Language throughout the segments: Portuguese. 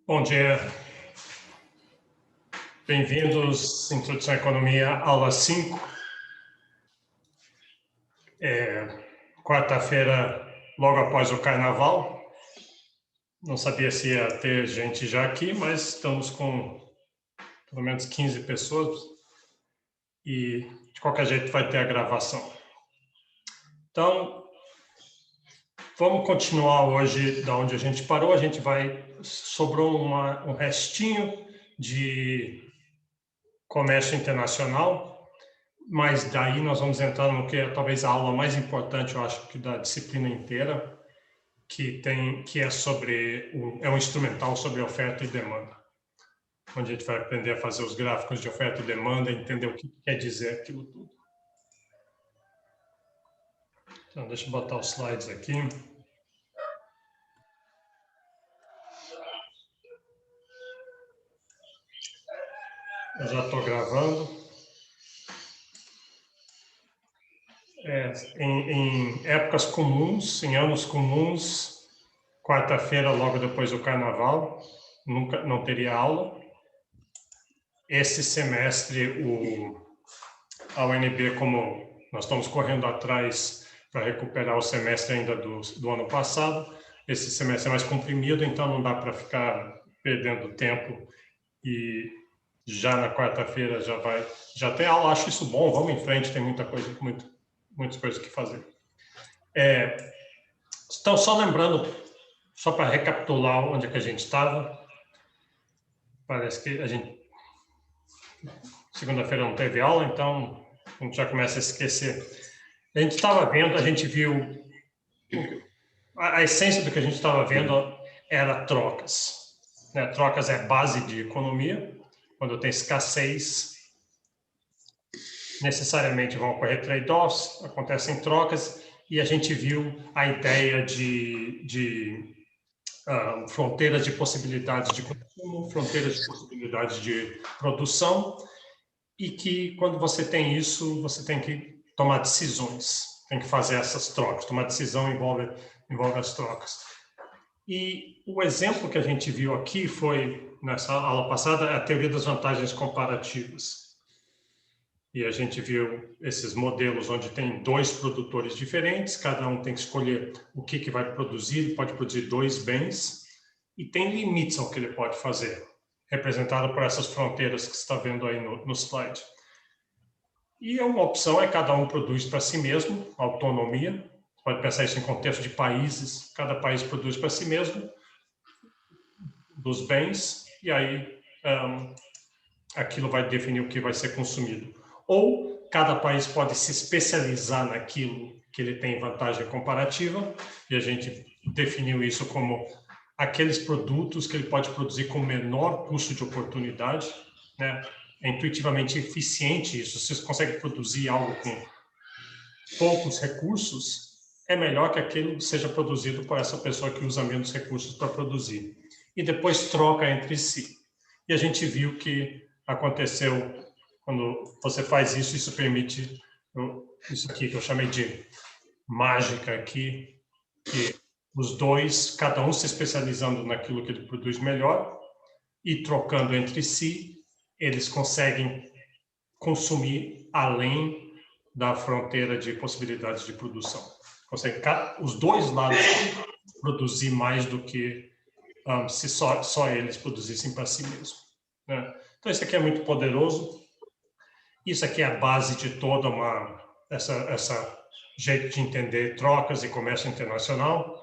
Bom dia, bem-vindos, Introdução à Economia, aula 5. Quarta-feira, logo após o Carnaval. Não sabia se ia ter gente já aqui, mas estamos com pelo menos 15 pessoas e, de qualquer jeito, vai ter a gravação. Então, vamos continuar hoje da onde a gente parou. Sobrou um restinho de comércio internacional, mas daí nós vamos entrar no que é talvez a aula mais importante, eu acho, que da disciplina inteira, que é sobre um instrumental sobre oferta e demanda, onde a gente vai aprender a fazer os gráficos de oferta e demanda, entender o que quer dizer aquilo tudo. Então, deixa eu botar os slides aqui. Eu já estou gravando. Em épocas comuns, em anos comuns, quarta-feira, logo depois do Carnaval, não teria aula. Esse semestre, a UNB, como nós estamos correndo atrás para recuperar o semestre ainda do ano passado, esse semestre é mais comprimido, então não dá para ficar perdendo tempo e já na quarta-feira já tem aula. Acho isso bom, vamos em frente, tem muitas coisas que fazer. Então, só lembrando, só para recapitular onde é que a gente estava, parece que segunda-feira não teve aula, então a gente já começa a esquecer. A gente viu, a essência do que a gente estava vendo era trocas. Né? Trocas é base de economia. Quando tem escassez, necessariamente vão ocorrer trade-offs, acontecem trocas, e a gente viu a ideia de fronteiras de possibilidades de consumo, fronteiras de possibilidades de produção, e que quando você tem isso, você tem que tomar decisões, tem que fazer essas trocas. Tomar decisão envolve as trocas. E o exemplo que a gente viu aqui foi, nessa aula passada, a teoria das vantagens comparativas. E a gente viu esses modelos onde tem dois produtores diferentes, cada um tem que escolher o que vai produzir, pode produzir dois bens, e tem limites ao que ele pode fazer, representado por essas fronteiras que você está vendo aí no slide. E uma opção é cada um produz para si mesmo, autonomia. Você pode pensar isso em contexto de países, cada país produz para si mesmo dos bens, e aí aquilo vai definir o que vai ser consumido. Ou cada país pode se especializar naquilo que ele tem vantagem comparativa, e a gente definiu isso como aqueles produtos que ele pode produzir com menor custo de oportunidade, né? É intuitivamente eficiente isso. Se você consegue produzir algo com poucos recursos, é melhor que aquilo seja produzido por essa pessoa que usa menos recursos para produzir. E depois troca entre si. E a gente viu que aconteceu quando você faz isso, isso permite isso aqui que eu chamei de mágica aqui, que os dois, cada um se especializando naquilo que ele produz melhor e trocando entre si, eles conseguem consumir além da fronteira de possibilidades de produção. Conseguem os dois lados produzir mais do que se só eles produzissem para si mesmos. Né? Então, isso aqui é muito poderoso. Isso aqui é a base de toda essa jeito de entender trocas e comércio internacional.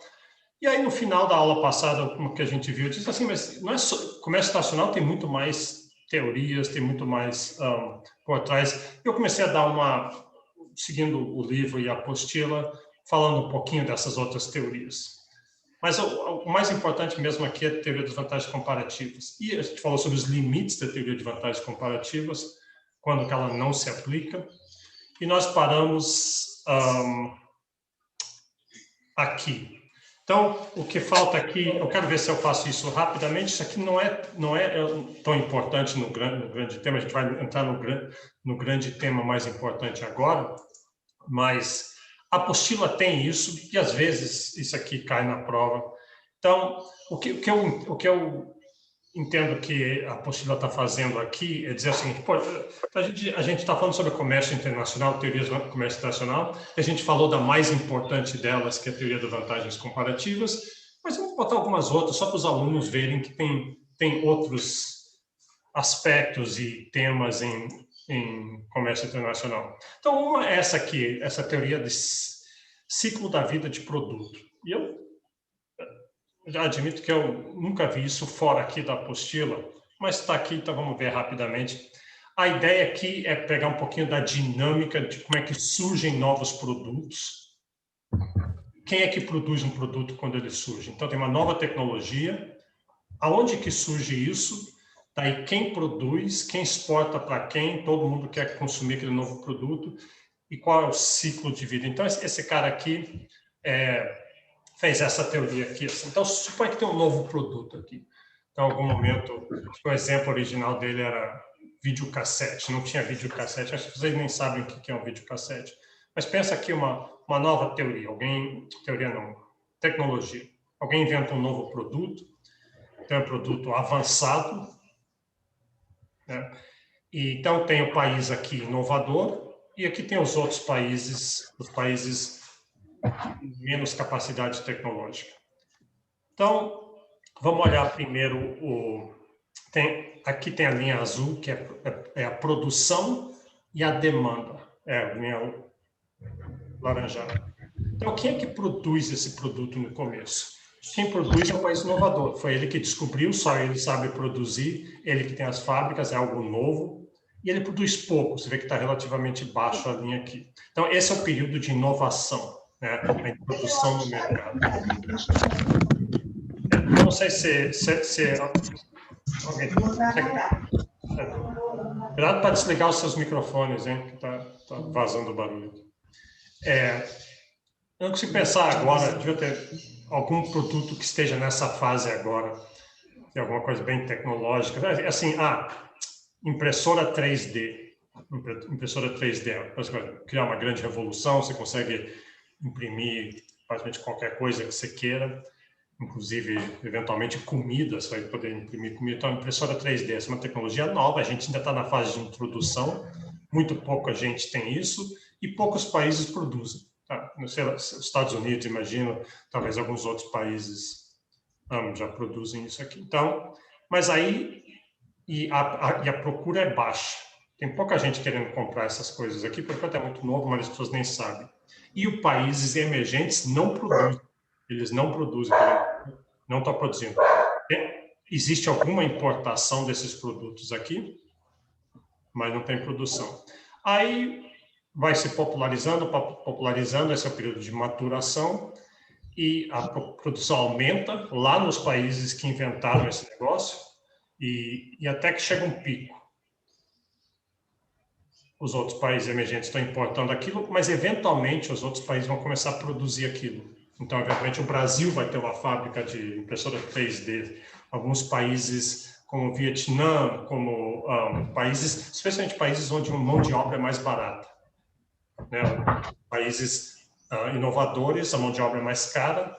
E aí, no final da aula passada, como que a gente viu, disse assim, mas não é só, comércio internacional tem muito mais teorias, tem muito mais por trás. Eu comecei a dar seguindo o livro e a apostila, falando um pouquinho dessas outras teorias. Mas o mais importante mesmo aqui é a teoria das vantagens comparativas. E a gente falou sobre os limites da teoria de vantagens comparativas, quando que ela não se aplica. E nós paramos aqui. Então, o que falta aqui, eu quero ver se eu faço isso rapidamente, isso aqui não é tão importante no grande tema, a gente vai entrar no grande tema mais importante agora, mas a apostila tem isso, e às vezes isso aqui cai na prova. Então, o que eu entendo que a apostila está fazendo aqui é dizer assim, pô, a gente está falando sobre comércio internacional, teorias do comércio internacional, a gente falou da mais importante delas, que é a teoria de vantagens comparativas, mas vamos botar algumas outras, só para os alunos verem que tem outros aspectos e temas em comércio internacional. Então, uma é essa aqui, essa teoria de ciclo da vida de produto. E eu já admito que eu nunca vi isso fora aqui da apostila, mas está aqui, então vamos ver rapidamente. A ideia aqui é pegar um pouquinho da dinâmica de como é que surgem novos produtos. Quem é que produz um produto quando ele surge? Então, tem uma nova tecnologia. Aonde que surge isso? Daí, quem produz, quem exporta para quem, todo mundo quer consumir aquele novo produto. E qual é o ciclo de vida? Então, esse cara aqui fez essa teoria aqui. Assim. Então, supõe que tem um novo produto aqui. Então, em algum momento, o exemplo original dele era videocassete. Não tinha videocassete. Acho que vocês nem sabem o que é um videocassete. Mas pensa aqui uma nova teoria. Teoria não, tecnologia. Alguém inventa um novo produto, tem um produto avançado, né? E, então, tem o país aqui inovador, e aqui tem os outros países, os países menos capacidade tecnológica. Então, vamos olhar primeiro aqui tem a linha azul, que é a produção e a demanda. É a linha laranjada. Então, quem é que produz esse produto no começo? Quem produz é o país inovador. Foi ele que descobriu, só ele sabe produzir, ele que tem as fábricas, é algo novo, e ele produz pouco. Você vê que está relativamente baixo a linha aqui. Então, esse é o período de inovação, né? A introdução no mercado. Eu não sei se alguém... Cuidado para desligar os seus microfones, hein? Que está vazando barulho. Eu não consigo pensar agora, devia ter algum produto que esteja nessa fase agora, que é alguma coisa bem tecnológica. Assim, impressora 3D. Impressora 3D, criar uma grande revolução, você consegue imprimir praticamente qualquer coisa que você queira, inclusive, eventualmente, comida, você vai poder imprimir comida. Então, impressora 3D, essa é uma tecnologia nova, a gente ainda está na fase de introdução, muito pouca gente tem isso, e poucos países produzem. Tá? Não sei, Estados Unidos, imagino, talvez alguns outros países já produzem isso aqui. Então, mas aí, e a procura é baixa. Tem pouca gente querendo comprar essas coisas aqui, porque é muito novo, mas as pessoas nem sabem. E os países emergentes não produzem. Eles não produzem, não estão produzindo. Existe alguma importação desses produtos aqui, mas não tem produção. Aí vai se popularizando, esse é o período de maturação, e a produção aumenta lá nos países que inventaram esse negócio, e até que chega um pico. Os outros países emergentes estão importando aquilo, mas eventualmente os outros países vão começar a produzir aquilo. Então, eventualmente, o Brasil vai ter uma fábrica de impressora 3D. Alguns países, como o Vietnã, como países, especialmente países onde a mão de obra é mais barata. Né? Países inovadores, a mão de obra é mais cara,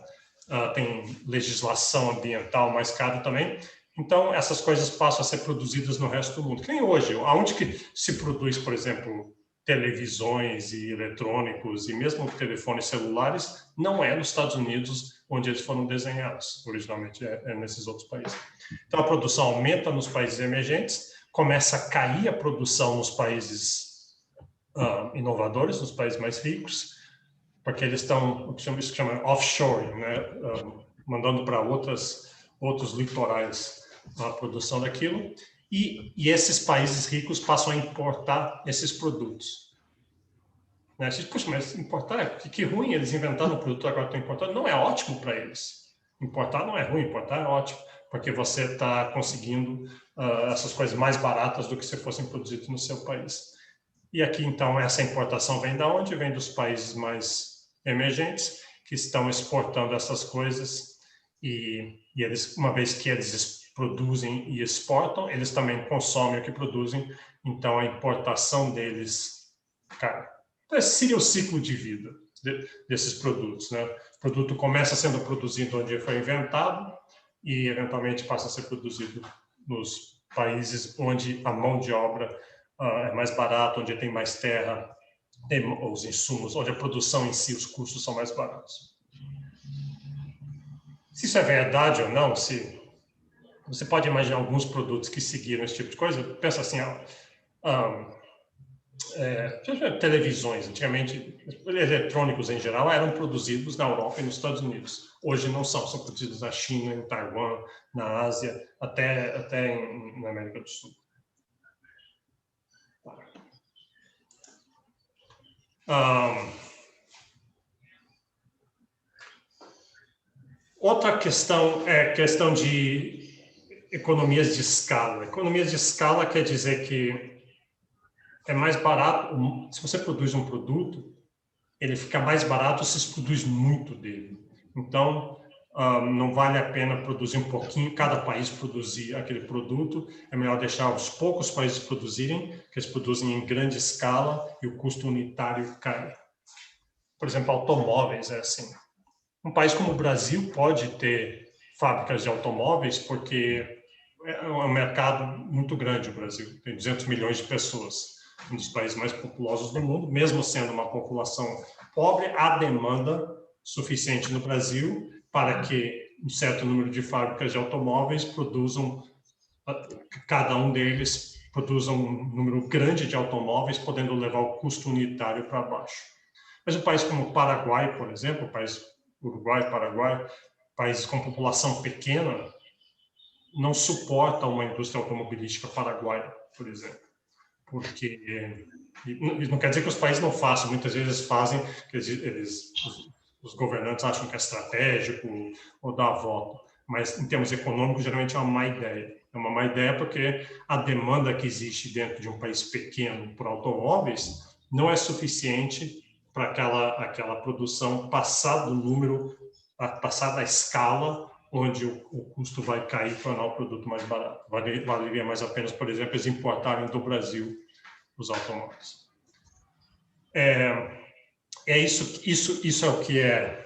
tem legislação ambiental mais cara também. Então, essas coisas passam a ser produzidas no resto do mundo. Que nem hoje, aonde que se produz, por exemplo, televisões e eletrônicos e mesmo telefones celulares, não é nos Estados Unidos onde eles foram desenhados, originalmente é nesses outros países. Então, a produção aumenta nos países emergentes, começa a cair a produção nos países inovadores, nos países mais ricos, porque eles estão, isso que chama offshore, né? Mandando para outros litorais a produção daquilo, e esses países ricos passam a importar esses produtos. Né? Puxa, mas importar, que ruim, eles inventaram um produto, agora estão importando. Não é ótimo para eles. Importar não é ruim, importar é ótimo, porque você está conseguindo essas coisas mais baratas do que se fossem produzidas no seu país. E aqui, então, essa importação vem de onde? Vem dos países mais emergentes, que estão exportando essas coisas, e eles, uma vez que eles produzem e exportam, eles também consomem o que produzem, então a importação deles, cara, esse seria o ciclo de vida desses produtos, né? O produto começa sendo produzido onde foi inventado e eventualmente passa a ser produzido nos países onde a mão de obra é mais barata, onde tem mais terra, tem os insumos, onde a produção em si, os custos são mais baratos. Se isso é verdade ou não, se você pode imaginar alguns produtos que seguiram esse tipo de coisa, pensa assim, televisões, antigamente, eletrônicos em geral, eram produzidos na Europa e nos Estados Unidos. Hoje não são produzidos na China, em Taiwan, na Ásia, até na América do Sul. Outra questão é a questão de economias de escala. Economias de escala quer dizer que é mais barato, se você produz um produto, ele fica mais barato se se produz muito dele. Então, não vale a pena produzir um pouquinho, cada país produzir aquele produto, é melhor deixar os poucos países produzirem, que eles produzem em grande escala e o custo unitário cai. Por exemplo, automóveis é assim. Um país como o Brasil pode ter fábricas de automóveis porque é um mercado muito grande o Brasil, tem 200 milhões de pessoas, um dos países mais populosos do mundo, mesmo sendo uma população pobre, há demanda suficiente no Brasil para que um certo número de fábricas de automóveis produzam, cada um deles produza um número grande de automóveis, podendo levar o custo unitário para baixo. Mas um país como o Paraguai, por exemplo, Uruguai, Paraguai, países com população pequena, não suportam uma indústria automobilística paraguaia, por exemplo. Porque não quer dizer que os países não façam, muitas vezes fazem, os governantes acham que é estratégico ou dá a volta, mas em termos econômicos geralmente é uma má ideia. É uma má ideia porque a demanda que existe dentro de um país pequeno por automóveis não é suficiente para aquela produção passar do número, passar da escala onde o custo vai cair e tornar o produto mais barato. Valeria mais a pena, por exemplo, eles importarem do Brasil os automóveis. Isso é o que é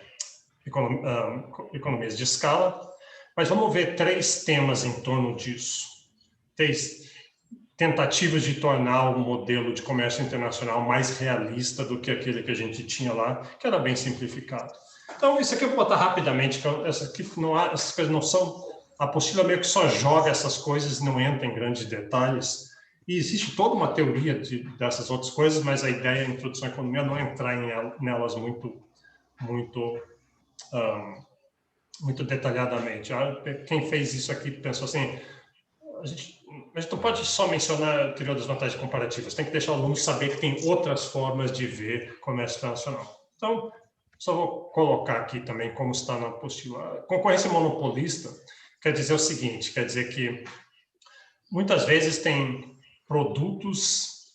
economias de escala, mas vamos ver 3 temas em torno disso. 3 tentativas de tornar o modelo de comércio internacional mais realista do que aquele que a gente tinha lá, que era bem simplificado. Então, isso aqui eu vou botar rapidamente, essas coisas não são... A apostila meio que só joga essas coisas, não entra em grandes detalhes. E existe toda uma teoria dessas outras coisas, mas a ideia da introdução à economia não é entrar nelas muito detalhadamente. Quem fez isso aqui pensou assim, a gente não pode só mencionar a teoria das vantagens comparativas, tem que deixar o aluno saber que tem outras formas de ver comércio internacional. Então, só vou colocar aqui também como está na apostila. Concorrência monopolista quer dizer o seguinte, quer dizer que muitas vezes tem produtos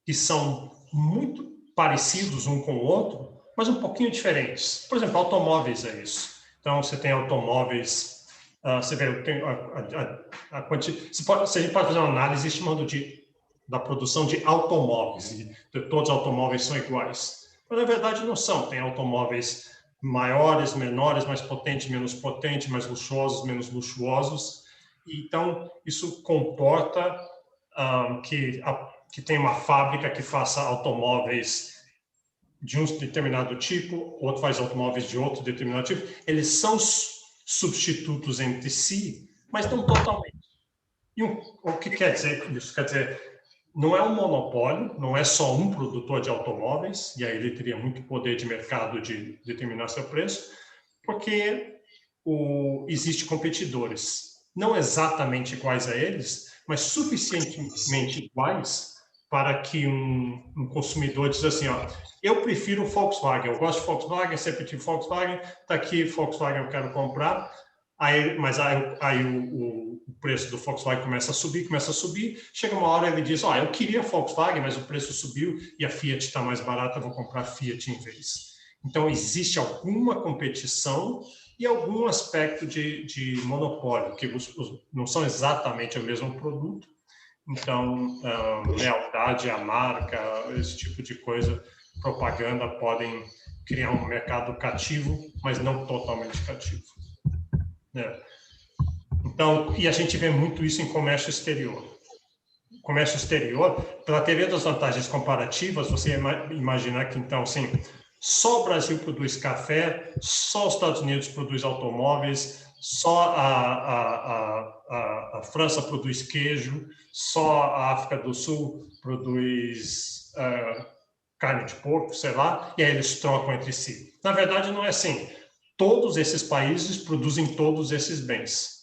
que são muito parecidos um com o outro, mas um pouquinho diferentes. Por exemplo, automóveis é isso. Então, você tem automóveis, você vê, se a gente pode fazer uma análise estimando da produção de automóveis, e todos os automóveis são iguais. Mas, na verdade, não são. Tem automóveis maiores, menores, mais potentes, menos potentes, mais luxuosos, menos luxuosos. Então, isso comporta que tem uma fábrica que faça automóveis de um determinado tipo, outro faz automóveis de outro determinado tipo. Eles são substitutos entre si, mas não totalmente. E o que quer dizer isso? Quer dizer, não é um monopólio, não é só um produtor de automóveis, e aí ele teria muito poder de mercado de determinar seu preço, porque existem competidores, não exatamente iguais a eles, mas suficientemente iguais para que um consumidor diz assim, eu prefiro o Volkswagen, eu gosto de Volkswagen, sempre tive Volkswagen, está aqui Volkswagen, eu quero comprar, mas aí o preço do Volkswagen começa a subir, chega uma hora ele diz, eu queria Volkswagen, mas o preço subiu e a Fiat está mais barata, eu vou comprar Fiat em vez. Então, existe alguma competição e algum aspecto de monopólio, que não são exatamente o mesmo produto. Então, lealdade à marca, esse tipo de coisa, propaganda, podem criar um mercado cativo, mas não totalmente cativo. Então, e a gente vê muito isso em comércio exterior. Comércio exterior, pela teoria das vantagens comparativas, você imaginar que, então, assim, só o Brasil produz café, só os Estados Unidos produz automóveis, só a França produz queijo, só a África do Sul produz carne de porco, sei lá, e aí eles trocam entre si. Na verdade, não é assim. Todos esses países produzem todos esses bens.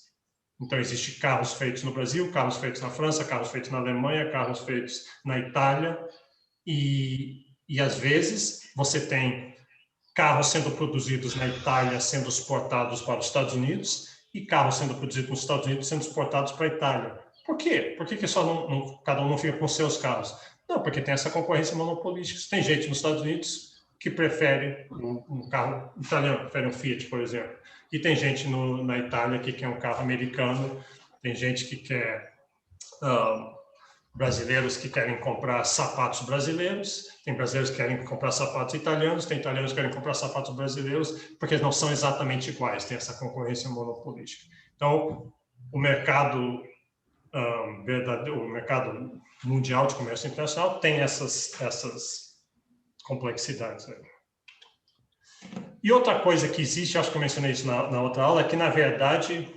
Então, existem carros feitos no Brasil, carros feitos na França, carros feitos na Alemanha, carros feitos na Itália, e às vezes você tem carros sendo produzidos na Itália sendo exportados para os Estados Unidos e carros sendo produzidos nos Estados Unidos sendo exportados para a Itália. Por quê? Por que só cada um não fica com seus carros? Não, porque tem essa concorrência monopolística. Tem gente nos Estados Unidos que prefere um carro italiano, prefere um Fiat, por exemplo. E tem gente na Itália que quer um carro americano, tem gente que quer brasileiros que querem comprar sapatos brasileiros, tem brasileiros que querem comprar sapatos italianos, tem italianos que querem comprar sapatos brasileiros, porque não são exatamente iguais, tem essa concorrência monopolística. Então, o mercado o mercado mundial de comércio internacional tem essas complexidades aí. E outra coisa que existe, acho que eu mencionei isso na outra aula, é que, na verdade,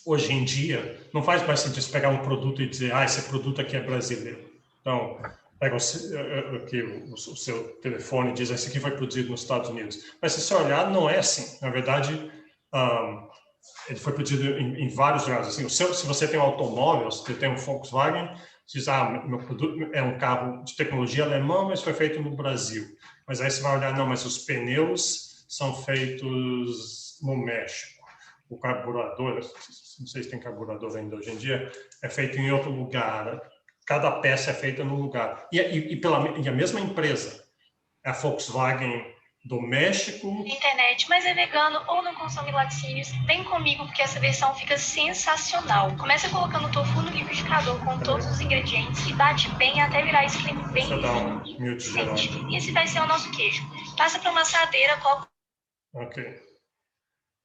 hoje em dia, não faz mais sentido pegar um produto e dizer, esse produto aqui é brasileiro. Então, pega o seu telefone e diz, esse aqui foi produzido nos Estados Unidos. Mas se você olhar, não é assim. Na verdade, ele foi produzido em vários lugares. Assim, se você tem um automóvel, se você tem um Volkswagen, você diz, meu produto é um carro de tecnologia alemã, mas foi feito no Brasil. Mas aí você vai olhar, não, mas os pneus são feitos no México. O carburador, não sei se tem carburador ainda hoje em dia, é feito em outro lugar. Cada peça é feita num lugar. E a mesma empresa, a Volkswagen do México. Internet, mas é vegano ou não consome laticínios, vem comigo porque essa versão fica sensacional. Começa colocando tofu no liquidificador com todos os ingredientes e bate bem até virar esse creme bem lisinho. E esse vai ser o nosso queijo. Passa para uma assadeira, coloca... Ok.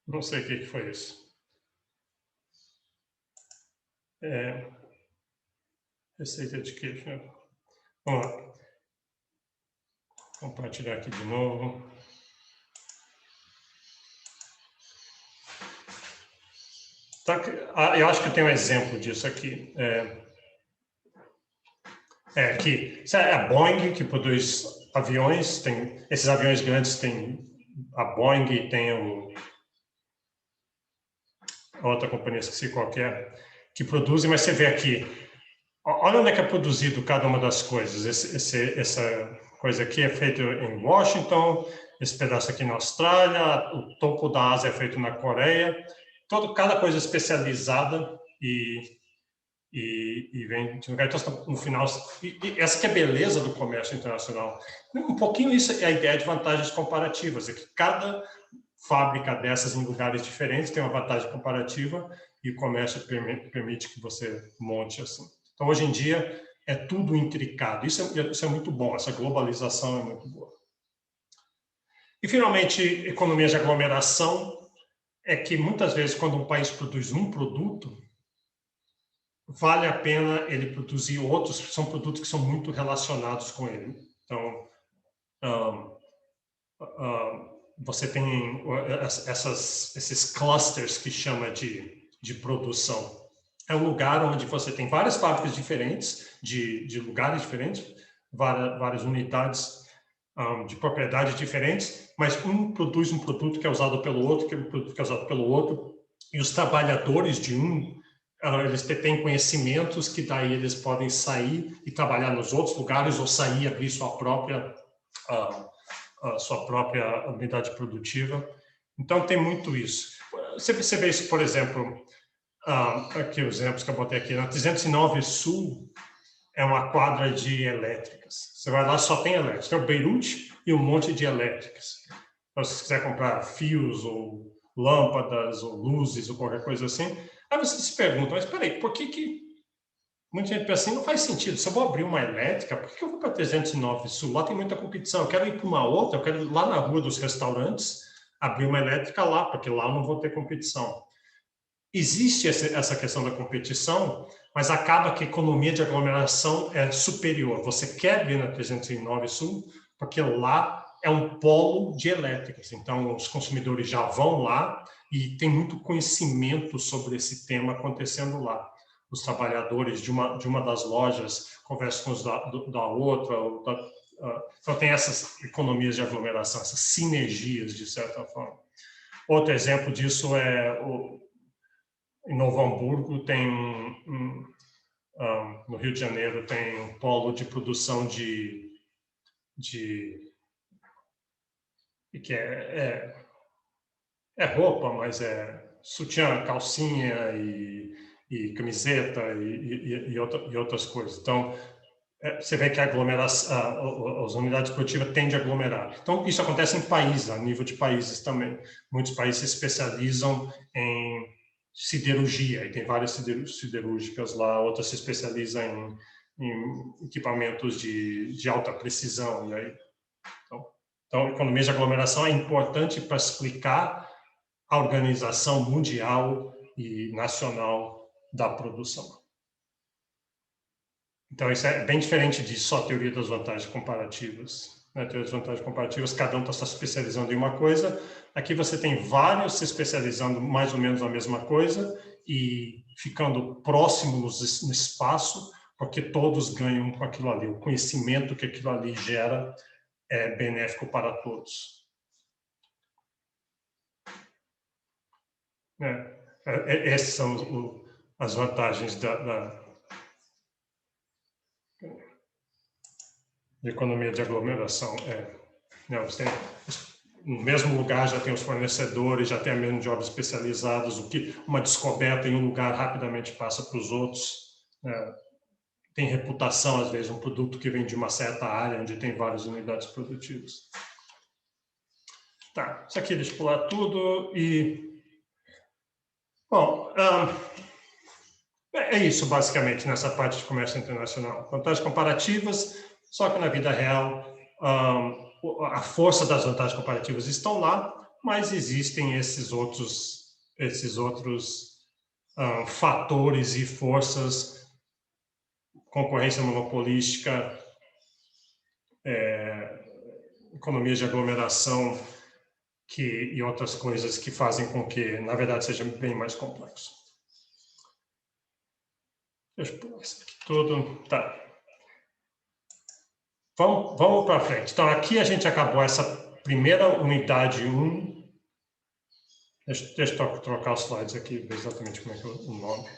Não sei o que foi isso. Receita de queijo. Né? Vamos lá. Compartilhar aqui de novo. Eu acho que tem um exemplo disso aqui. Aqui. É a Boeing que produz aviões. Esses aviões grandes tem a Boeing e tem a outra companhia, esqueci qual que produzem, mas você vê aqui. Olha onde é que é produzido cada uma das coisas. Essa coisa aqui é feita em Washington, esse pedaço aqui na Austrália, o topo da Ásia é feito na Coreia. Cada coisa especializada e vem de lugar. Então, no final, essa que é a beleza do comércio internacional. Um pouquinho isso é a ideia de vantagens comparativas, é que cada fábrica dessas em lugares diferentes tem uma vantagem comparativa e o comércio permite que você monte assim. Então, hoje em dia, é tudo intricado. Isso é muito bom, essa globalização é muito boa. E, finalmente, economia de aglomeração é que, muitas vezes, quando um país produz um produto, vale a pena ele produzir outros, que são produtos que são muito relacionados com ele. Então, você tem esses clusters que chama de produção. É um lugar onde você tem várias fábricas diferentes, de lugares diferentes, várias unidades de propriedade diferentes, mas um produz um produto que é usado pelo outro, que é um produto que é usado pelo outro, e os trabalhadores de eles têm conhecimentos que daí eles podem sair e trabalhar nos outros lugares ou sair e abrir sua própria unidade produtiva. Então, tem muito isso. Você vê isso, por exemplo, aqui os exemplos que eu botei aqui, na 309 Sul é uma quadra de elétricas. Você vai lá, só tem elétricas. Tem o Beirute e um monte de elétricas. Então, se você quiser comprar fios ou lâmpadas ou luzes ou qualquer coisa assim, aí você se pergunta, mas peraí, por que muita gente pensa assim, não faz sentido, se eu vou abrir uma elétrica, por que eu vou para 309 Sul? Lá tem muita competição, eu quero ir para uma outra, eu quero ir lá na rua dos restaurantes, abrir uma elétrica lá, porque lá eu não vou ter competição. existe essa questão da competição, mas acaba que a economia de aglomeração é superior. Você quer vir na 309 Sul, porque lá é um polo de elétricas. Então, os consumidores já vão lá e tem muito conhecimento sobre esse tema acontecendo lá. Os trabalhadores de uma das lojas conversam com os da outra. Então, tem essas economias de aglomeração, essas sinergias, de certa forma. Outro exemplo disso é em Novo Hamburgo, tem no Rio de Janeiro, tem um polo de produção que é roupa, mas é sutiã, calcinha e camiseta e outras coisas. Então, você vê que a aglomeração, as unidades produtivas tendem a aglomerar. Então, isso acontece em países, a nível de países também. Muitos países se especializam em siderurgia, e tem várias siderúrgicas lá, outras se especializam em equipamentos de alta precisão. E aí, então, a economia de aglomeração é importante para explicar a organização mundial e nacional da produção. Então, isso é bem diferente de só teoria das vantagens comparativas. Na teoria das vantagens comparativas, cada um está se especializando em uma coisa. Aqui você tem vários se especializando mais ou menos na mesma coisa e ficando próximos no espaço, porque todos ganham com aquilo ali. O conhecimento que aquilo ali gera é benéfico para todos. Essas são as vantagens da economia de aglomeração. Você tem, no mesmo lugar já tem os fornecedores, já tem a mão de obra especializados, o que uma descoberta em um lugar rapidamente passa para os outros. Tem reputação, às vezes, um produto que vem de uma certa área, onde tem várias unidades produtivas. Tá, isso aqui deixa eu pular tudo e... Bom, é isso, basicamente, nessa parte de comércio internacional. Vantagens comparativas, só que na vida real, a força das vantagens comparativas estão lá, mas existem esses outros fatores e forças, concorrência monopolística, economias de aglomeração e outras coisas que fazem com que, na verdade, seja bem mais complexo. Deixa eu pôr isso aqui tudo. Tá. Vamos para frente. Então, aqui a gente acabou essa primeira unidade 1. Deixa eu trocar os slides aqui, ver exatamente como é que é o nome.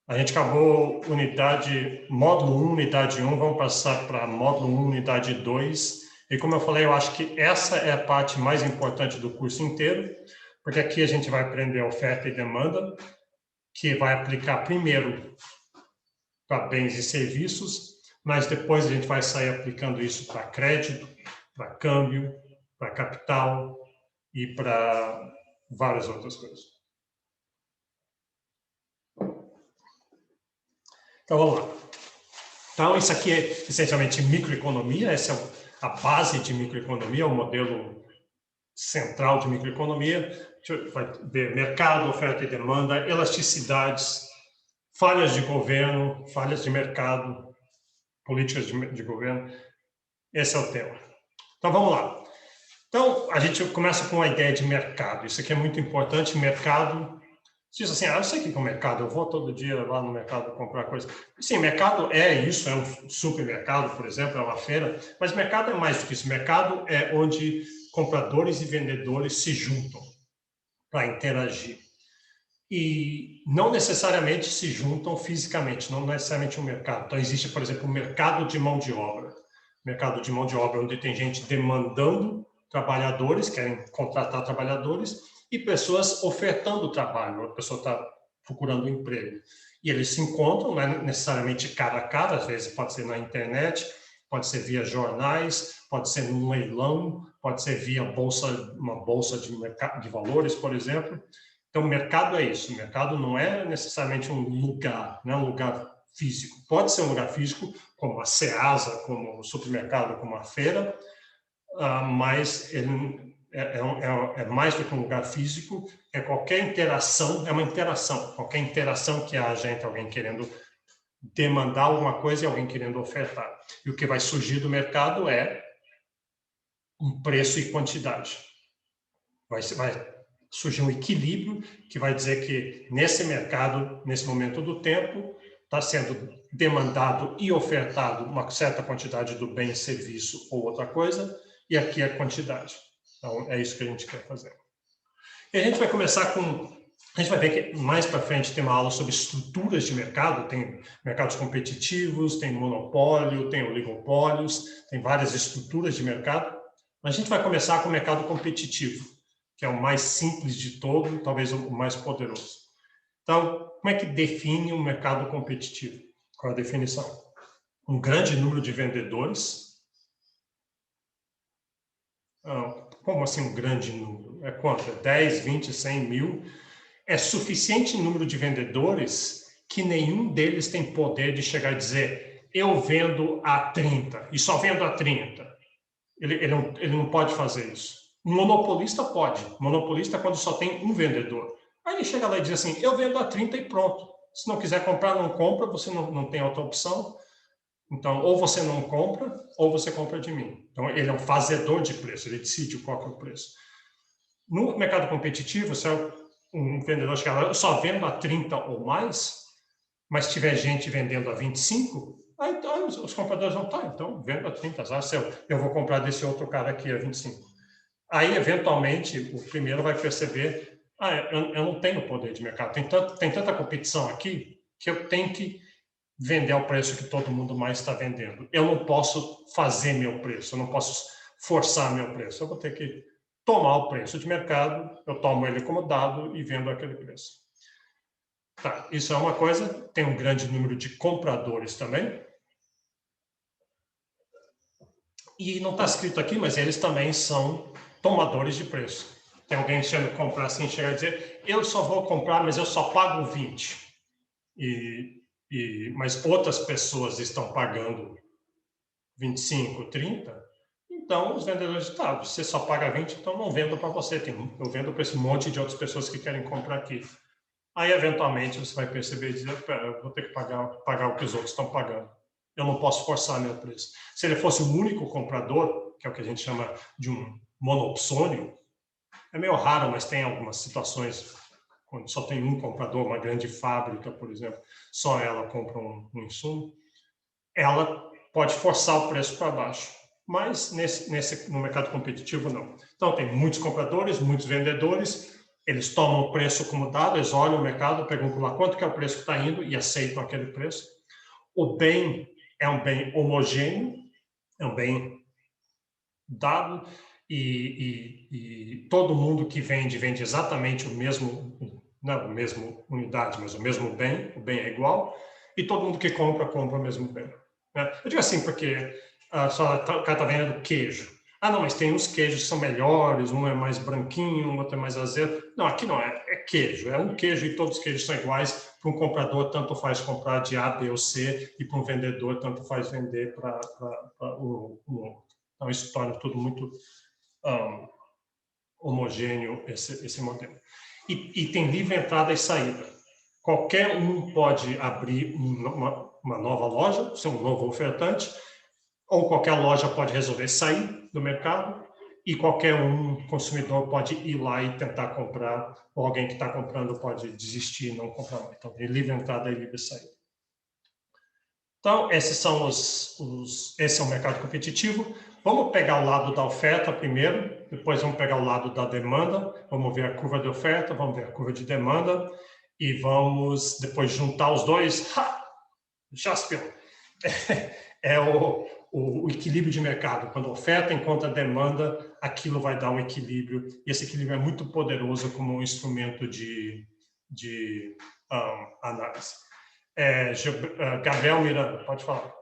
A gente acabou módulo 1, unidade 1, vamos passar para módulo 1, unidade 2. E como eu falei, eu acho que essa é a parte mais importante do curso inteiro, porque aqui a gente vai aprender oferta e demanda, que vai aplicar primeiro para bens e serviços, mas depois a gente vai sair aplicando isso para crédito, para câmbio, para capital e para várias outras coisas. Então, vamos lá. Então, isso aqui é essencialmente microeconomia, essa é a base de microeconomia, o modelo central de microeconomia. A gente vai ver mercado, oferta e demanda, elasticidades, falhas de governo, falhas de mercado, políticas de governo. Esse é o tema. Então, vamos lá. Então, a gente começa com a ideia de mercado. Isso aqui é muito importante. Mercado, diz assim, eu sei o que é o mercado, eu vou todo dia lá no mercado comprar coisa. Sim, mercado é isso, é um supermercado, por exemplo, é uma feira, mas mercado é mais do que isso. Mercado é onde compradores e vendedores se juntam para interagir. E não necessariamente se juntam fisicamente, não necessariamente um mercado. Então, existe, por exemplo, o mercado de mão de obra. Mercado de mão de obra onde tem gente demandando trabalhadores, querem contratar trabalhadores, e pessoas ofertando trabalho, a pessoa está procurando um emprego. E eles se encontram, não é necessariamente cara a cara, às vezes pode ser na internet, pode ser via jornais, pode ser num leilão, pode ser via uma bolsa de valores, por exemplo. Então, o mercado é isso. O mercado não é necessariamente um lugar, não é um lugar físico. Pode ser um lugar físico, como a Ceasa, como o supermercado, como a feira, mas é mais do que um lugar físico, é qualquer interação, é uma interação, qualquer interação que haja entre alguém querendo demandar alguma coisa e alguém querendo ofertar. E o que vai surgir do mercado é um preço e quantidade. Vai surgir um equilíbrio que vai dizer que nesse mercado, nesse momento do tempo, está sendo demandado e ofertado uma certa quantidade do bem, serviço ou outra coisa, e aqui é a quantidade. Então, é isso que a gente quer fazer. E a gente vai começar com... A gente vai ver que mais para frente tem uma aula sobre estruturas de mercado, tem mercados competitivos, tem monopólio, tem oligopólios, tem várias estruturas de mercado, mas a gente vai começar com o mercado competitivo, que é o mais simples de todo, talvez o mais poderoso. Então, como é que define um mercado competitivo? Qual é a definição? Um grande número de vendedores. Como assim um grande número? É quanto? É 10, 20, 100 mil? É suficiente número de vendedores que nenhum deles tem poder de chegar e dizer eu vendo a 30 e só vendo a 30. Ele não pode fazer isso. Um monopolista pode. Monopolista é quando só tem um vendedor. Aí ele chega lá e diz assim, eu vendo a 30 e pronto. Se não quiser comprar, não compra, você não tem outra opção. Então, ou você não compra, ou você compra de mim. Então, ele é um fazedor de preço, ele decide qual que é o preço. No mercado competitivo, se um vendedor chegar lá, eu só vendo a 30 ou mais, mas se tiver gente vendendo a 25, aí então, os compradores vão estar, então, vendo a 30, eu vou comprar desse outro cara aqui a 25. Aí, eventualmente, o primeiro vai perceber, eu não tenho poder de mercado, tem tanta competição aqui que eu tenho que vender ao preço que todo mundo mais está vendendo. Eu não posso fazer meu preço, eu não posso forçar meu preço, eu vou ter que tomar o preço de mercado, eu tomo ele como dado e vendo aquele preço. Tá, isso é uma coisa, tem um grande número de compradores também. E não está escrito aqui, mas eles também são tomadores de preço. Tem alguém chegando comprar assim, chega a dizer, eu só vou comprar, mas eu só pago 20. Mas outras pessoas estão pagando 25, 30, então os vendedores dizem, tá, você só paga 20, então não vendo para você, eu vendo para esse monte de outras pessoas que querem comprar aqui. Aí, eventualmente, você vai perceber e dizer, eu vou ter que pagar o que os outros estão pagando. Eu não posso forçar meu preço. Se ele fosse o único comprador, que é o que a gente chama de um monopsônio, é meio raro, mas tem algumas situações quando só tem um comprador, uma grande fábrica, por exemplo, só ela compra um insumo, ela pode forçar o preço para baixo. Mas no mercado competitivo, não. Então, tem muitos compradores, muitos vendedores, eles tomam o preço como dado, eles olham o mercado, perguntam lá quanto que é o preço que está indo e aceitam aquele preço. O bem é um bem homogêneo, é um bem dado, e todo mundo que vende exatamente o mesmo, não a mesma unidade, mas o mesmo bem, o bem é igual, e todo mundo que compra o mesmo bem. Eu digo assim porque o cara está vendendo queijo. Não, mas tem uns queijos que são melhores, um é mais branquinho, o outro é mais azedo. Não, aqui não, é queijo. É um queijo e todos os queijos são iguais. Para um comprador, tanto faz comprar de A, B ou C, e para um vendedor, tanto faz vender para um outro. Então, isso torna tudo muito homogêneo, esse modelo. E tem livre entrada e saída. Qualquer um pode abrir uma nova loja, ser um novo ofertante, ou qualquer loja pode resolver sair do mercado, e qualquer consumidor pode ir lá e tentar comprar, ou alguém que está comprando pode desistir e não comprar mais. Então, tem livre entrada e livre saída. Então, esse é o mercado competitivo. Vamos pegar o lado da oferta primeiro, depois vamos pegar o lado da demanda, vamos ver a curva de oferta, vamos ver a curva de demanda, e vamos depois juntar os dois. Jaspion! É o equilíbrio de mercado. Quando a oferta encontra a demanda, aquilo vai dar um equilíbrio, e esse equilíbrio é muito poderoso como um instrumento de análise. Gabriel Miranda, pode falar.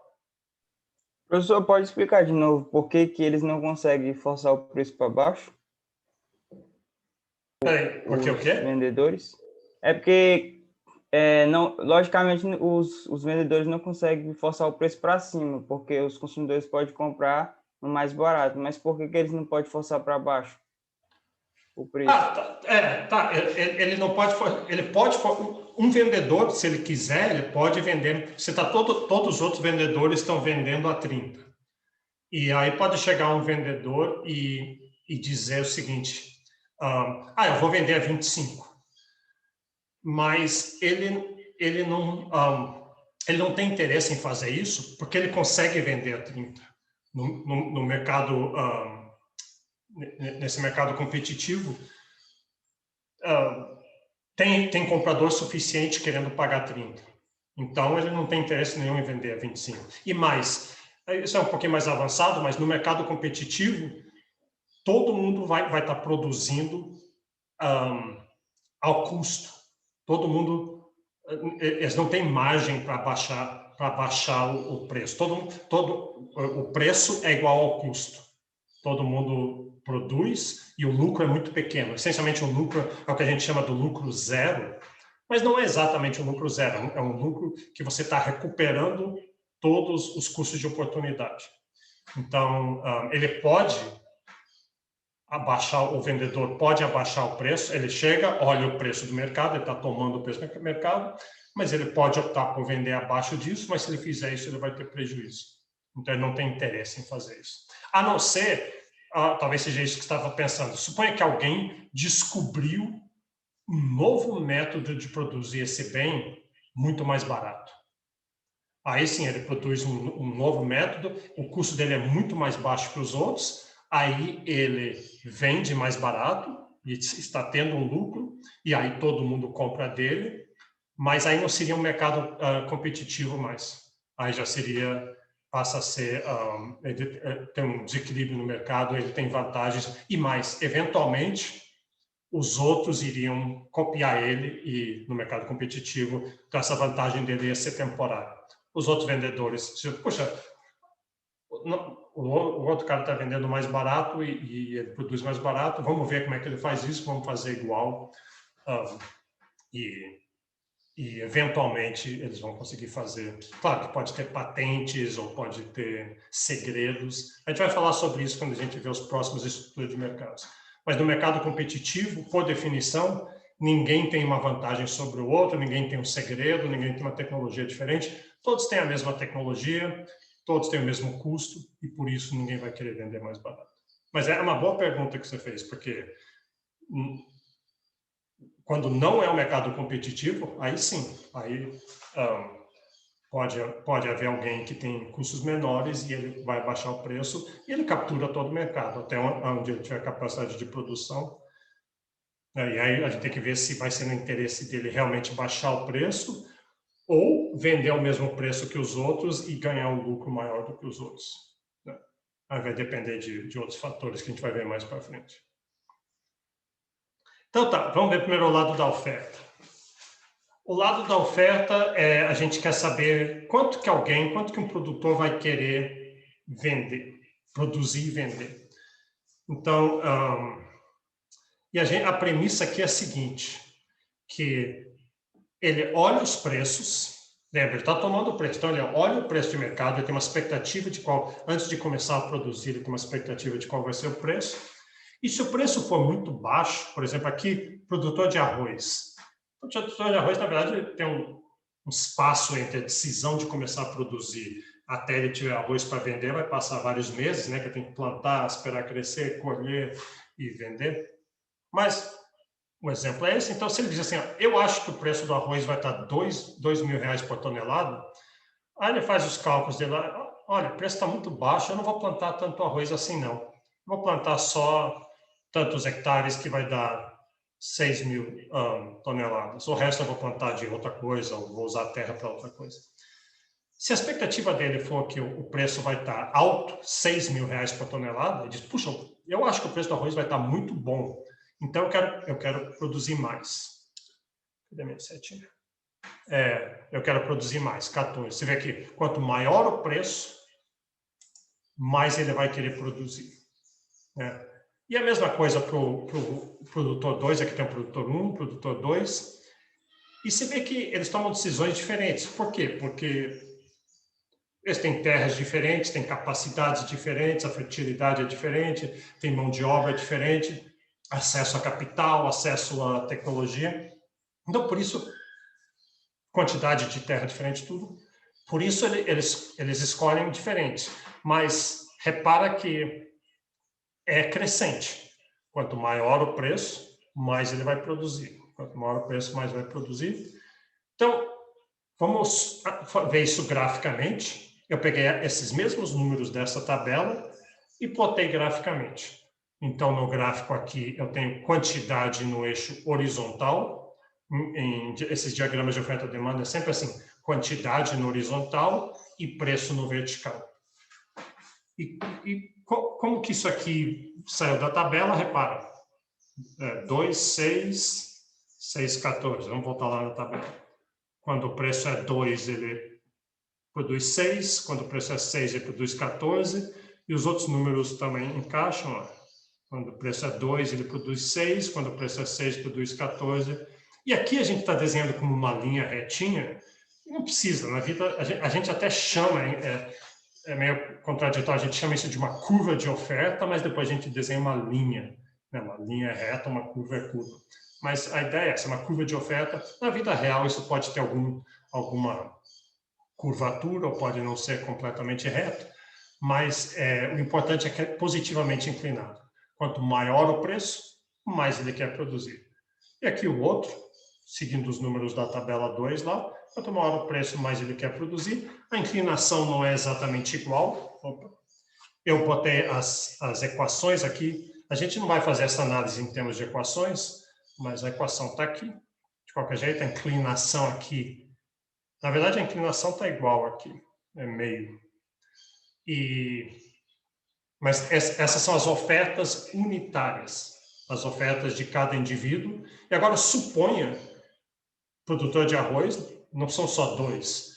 Professor, pode explicar de novo por que eles não conseguem forçar o preço para baixo? Peraí, por que o quê? Vendedores? É porque, logicamente, os vendedores não conseguem forçar o preço para cima, porque os consumidores podem comprar no mais barato. Mas por que eles não podem forçar para baixo? o preço. Ele não pode, um vendedor, se ele quiser, ele pode vender. Todos os outros vendedores estão vendendo a 30. E aí pode chegar um vendedor e dizer o seguinte: eu vou vender a 25. Mas ele não tem interesse em fazer isso, porque ele consegue vender a 30 no mercado, nesse mercado competitivo. Tem comprador suficiente querendo pagar 30. Então, ele não tem interesse nenhum em vender a 25. E mais, isso é um pouquinho mais avançado, mas no mercado competitivo, todo mundo vai estar produzindo ao custo. Todo mundo, eles não têm margem para baixar o preço. O preço é igual ao custo. Todo mundo produz e o lucro é muito pequeno. Essencialmente, o lucro é o que a gente chama do lucro zero, mas não é exatamente um lucro zero. É um lucro que você está recuperando todos os custos de oportunidade. Então, o vendedor pode abaixar o preço, ele chega, olha o preço do mercado, ele está tomando o preço do mercado, mas ele pode optar por vender abaixo disso, mas se ele fizer isso, ele vai ter prejuízo. Então, ele não tem interesse em fazer isso. A não ser, talvez seja isso que você estava pensando, suponha que alguém descobriu um novo método de produzir esse bem muito mais barato. Aí sim, ele produz um novo método, o custo dele é muito mais baixo que os outros, aí ele vende mais barato e está tendo um lucro, e aí todo mundo compra dele, mas aí não seria um mercado competitivo mais. Aí já passa a ser, tem um desequilíbrio no mercado, ele tem vantagens, e mais, eventualmente, os outros iriam copiar ele, e no mercado competitivo, então essa vantagem dele ia ser temporária. Os outros vendedores, puxa, o outro cara está vendendo mais barato e ele produz mais barato, vamos ver como é que ele faz isso, vamos fazer igual. E eventualmente eles vão conseguir fazer. Claro que pode ter patentes ou pode ter segredos. A gente vai falar sobre isso quando a gente vê os próximos estudos de mercados. Mas no mercado competitivo, por definição, ninguém tem uma vantagem sobre o outro, ninguém tem um segredo, ninguém tem uma tecnologia diferente. Todos têm a mesma tecnologia, todos têm o mesmo custo e por isso ninguém vai querer vender mais barato. Mas é uma boa pergunta que você fez, porque quando não é um mercado competitivo, aí sim, aí pode haver alguém que tem custos menores e ele vai baixar o preço e ele captura todo o mercado, até onde ele tiver capacidade de produção. E aí a gente tem que ver se vai ser no interesse dele realmente baixar o preço ou vender ao mesmo preço que os outros e ganhar um lucro maior do que os outros. Aí vai depender de outros fatores que a gente vai ver mais para frente. Então tá, vamos ver primeiro o lado da oferta. O lado da oferta a gente quer saber quanto que um produtor vai querer vender, produzir e vender. Então, a premissa aqui é a seguinte, que ele olha os preços, lembra, ele está tomando o preço, então ele olha o preço de mercado, ele tem uma expectativa de antes de começar a produzir, ele tem uma expectativa de qual vai ser o preço, e se o preço for muito baixo, por exemplo, aqui, produtor de arroz. O produtor de arroz, na verdade, ele tem um espaço entre a decisão de começar a produzir até ele tiver arroz para vender, vai passar vários meses, né, que tem que plantar, esperar crescer, colher e vender. Mas um exemplo é esse. Então, se ele diz assim, eu acho que o preço do arroz vai estar R$2.000 por tonelada, aí ele faz os cálculos dele, olha, o preço está muito baixo, eu não vou plantar tanto arroz assim, não. Vou plantar só tantos hectares que vai dar 6.000 toneladas. O resto eu vou plantar de outra coisa, ou vou usar a terra para outra coisa. Se a expectativa dele for que o preço vai estar alto, R$6.000 por tonelada, ele diz, puxa, eu acho que o preço do arroz vai estar muito bom, então eu quero produzir mais. Cadê minha setinha? Eu quero produzir mais, 14. Você vê aqui, quanto maior o preço, mais ele vai querer produzir. Né? E a mesma coisa para o produtor 2, aqui tem o produtor 1, produtor 2. E você vê que eles tomam decisões diferentes. Por quê? Porque eles têm terras diferentes, têm capacidades diferentes, a fertilidade é diferente, tem mão de obra diferente. acesso a capital, acesso à tecnologia. Então, por isso, quantidade de terra diferente, tudo. Por isso, eles escolhem diferente. Mas repara que é crescente. Quanto maior o preço, mais ele vai produzir. Quanto maior o preço, mais vai produzir. Então, vamos ver isso graficamente. Eu peguei esses mesmos números dessa tabela e plotei graficamente. Então, no gráfico aqui, eu tenho quantidade no eixo horizontal. Esses diagramas de oferta e demanda é sempre assim, quantidade no horizontal e preço no vertical. E como que isso aqui saiu da tabela? Repara, 2, 6, 6, 14. Vamos voltar lá na tabela. Quando o preço é 2, ele produz 6. Quando o preço é 6, ele produz 14. E os outros números também encaixam. Ó. Quando o preço é 2, ele produz 6. Quando o preço é 6, produz 14. E aqui a gente está desenhando como uma linha retinha. Não precisa. Na vida, a gente até chama, é meio contraditório, a gente chama isso de uma curva de oferta, mas depois a gente desenha uma linha. Né? Uma linha é reta, uma curva é curva. Mas a ideia é essa, uma curva de oferta. Na vida real, isso pode ter alguma curvatura, ou pode não ser completamente reto, mas o importante é que é positivamente inclinado. Quanto maior o preço, mais ele quer produzir. E aqui o outro, seguindo os números da tabela 2 lá, quanto maior o preço, mais ele quer produzir. A inclinação não é exatamente igual. Opa. Eu botei as equações aqui. A gente não vai fazer essa análise em termos de equações, mas a equação está aqui. De qualquer jeito, a inclinação aqui... Na verdade, a inclinação está igual aqui. É meio. Mas essas são as ofertas unitárias. As ofertas de cada indivíduo. E agora, suponha, produtor de arroz, não são só 2.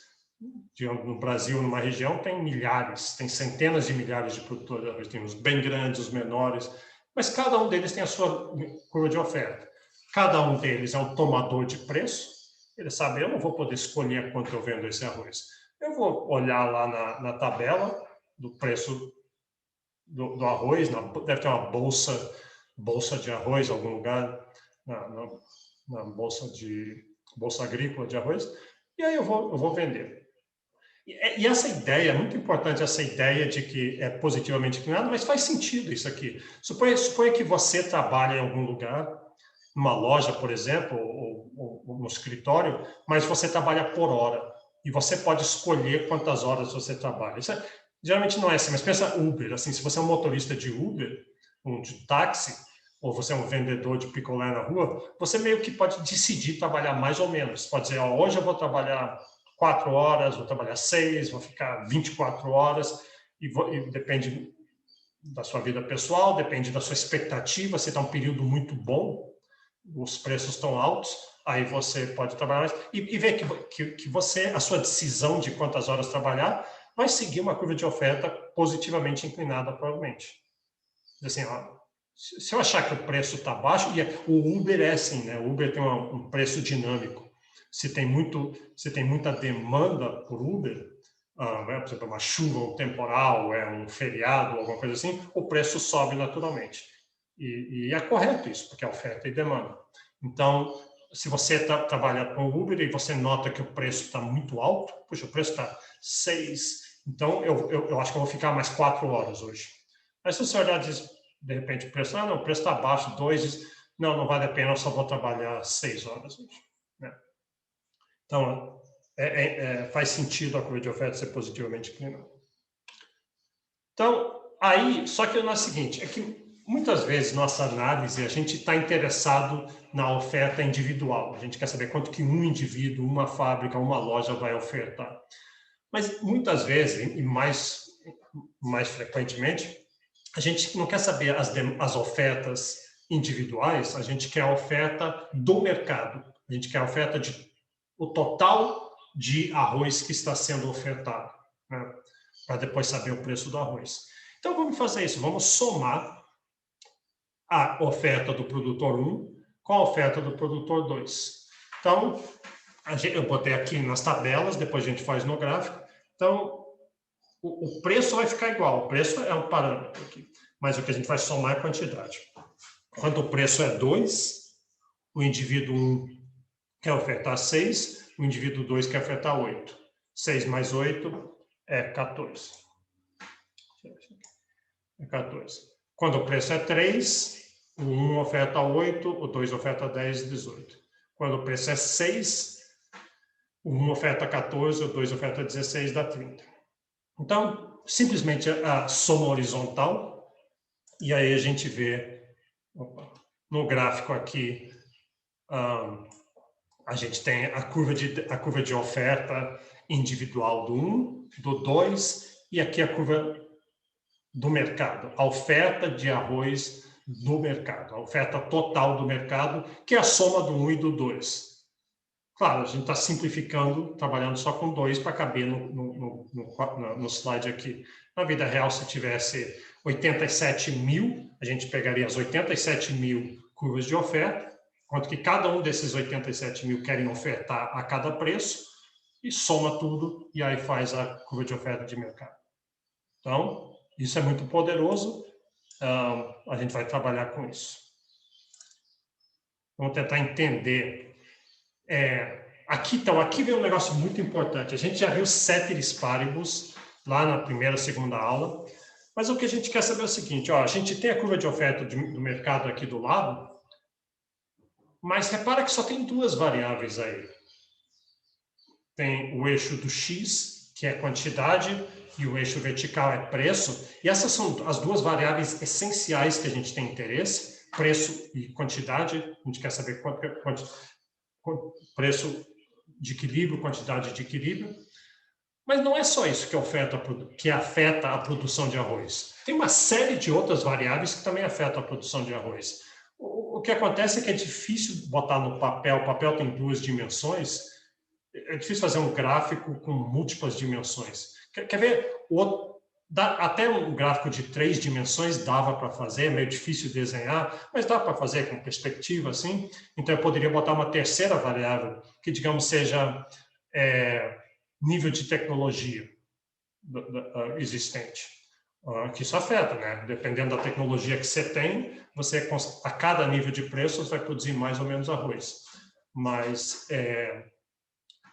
No Brasil, numa região, tem milhares, tem centenas de milhares de produtores de arroz. Tem os bem grandes, os menores. Mas cada um deles tem a sua curva de oferta. Cada um deles é um tomador de preço. Ele sabe, eu não vou poder escolher quanto eu vendo esse arroz. Eu vou olhar lá na tabela do preço do arroz, deve ter uma bolsa de arroz em algum lugar, na bolsa agrícola de arroz, e aí eu vou vender. E essa ideia, é muito importante essa ideia de que é positivamente inclinado, mas faz sentido isso aqui. Suponha que você trabalha em algum lugar, numa loja, por exemplo, ou no escritório, mas você trabalha por hora. E você pode escolher quantas horas você trabalha. Isso geralmente não é assim, mas pensa Uber. Assim, se você é um motorista de Uber, de táxi, ou você é um vendedor de picolé na rua, você meio que pode decidir trabalhar mais ou menos. Pode dizer, hoje eu vou trabalhar 4 horas, vou trabalhar 6, vou ficar 24 horas, e depende da sua vida pessoal, depende da sua expectativa. Se está um período muito bom, os preços estão altos, aí você pode trabalhar mais e ver que você, a sua decisão de quantas horas trabalhar, vai seguir uma curva de oferta positivamente inclinada, provavelmente. Assim, ó, se eu achar que o preço está baixo, e o Uber é assim, né? O Uber tem um preço dinâmico. Se tem muita demanda por Uber, por exemplo, uma chuva, um temporal, um feriado, alguma coisa assim, o preço sobe naturalmente. E é correto isso, porque é oferta e demanda. Então, se você trabalha com Uber e você nota que o preço está muito alto, puxa, o preço está 6, então eu acho que eu vou ficar mais 4 horas hoje. Mas se você olhar e diz, de repente, o preço está baixo, 2, diz, não vale a pena, eu só vou trabalhar 6 horas hoje. Né? Então, faz sentido a curva de oferta ser positivamente inclinada. Então, aí, só que é o seguinte, é que muitas vezes, nossa análise, a gente está interessado na oferta individual. A gente quer saber quanto que um indivíduo, uma fábrica, uma loja vai ofertar. Mas, muitas vezes, e mais frequentemente, a gente não quer saber as ofertas individuais, a gente quer a oferta do mercado. A gente quer a oferta o total de arroz que está sendo ofertado, né? Para depois saber o preço do arroz. Então, vamos fazer isso. Vamos somar a oferta do produtor 1 com a oferta do produtor 2. Então, eu botei aqui nas tabelas, depois a gente faz no gráfico. Então, o preço vai ficar igual. O preço é um parâmetro aqui. Mas o que a gente vai somar é a quantidade. Quando o preço é 2, o indivíduo 1 quer ofertar 6, o indivíduo 2 quer ofertar 8. 6 mais 8 é 14. É 14. Quando o preço é 3, o 1 oferta 8, o 2 oferta 10, 18. Quando o preço é 6, o 1 oferta 14, o 2 oferta 16, dá 30. Então, simplesmente a soma horizontal, e aí a gente vê, no gráfico aqui, a gente tem a curva de oferta individual do 1, do 2, e aqui a curva do mercado, a oferta de arroz do mercado, a oferta total do mercado, que é a soma do 1 e do 2. Claro, a gente está simplificando, trabalhando só com 2 para caber no slide aqui. Na vida real, se tivesse 87 mil, a gente pegaria as 87 mil curvas de oferta, quanto que cada um desses 87 mil querem ofertar a cada preço, e soma tudo, e aí faz a curva de oferta de mercado. Então, isso é muito poderoso, a gente vai trabalhar com isso. Vamos tentar entender. Aqui vem um negócio muito importante. A gente já viu ceteris paribus lá na primeira, segunda aula, mas o que a gente quer saber é o seguinte, a gente tem a curva de oferta do mercado aqui do lado, mas repara que só tem 2 variáveis aí. Tem o eixo do X, que é quantidade, e o eixo vertical é preço, e essas são as 2 variáveis essenciais que a gente tem interesse, preço e quantidade. A gente quer saber preço de equilíbrio, quantidade de equilíbrio. Mas não é só isso que afeta a produção de arroz. Tem uma série de outras variáveis que também afetam a produção de arroz. O que acontece é que é difícil botar no papel, o papel tem 2 dimensões, é difícil fazer um gráfico com múltiplas dimensões. Quer ver? Até um gráfico de 3 dimensões dava para fazer, é meio difícil desenhar, mas dá para fazer com perspectiva, assim. Então, eu poderia botar uma terceira variável, que, digamos, seja nível de tecnologia existente. Que isso afeta, né? Dependendo da tecnologia que você tem, você, a cada nível de preço, você vai produzir mais ou menos arroz. Mas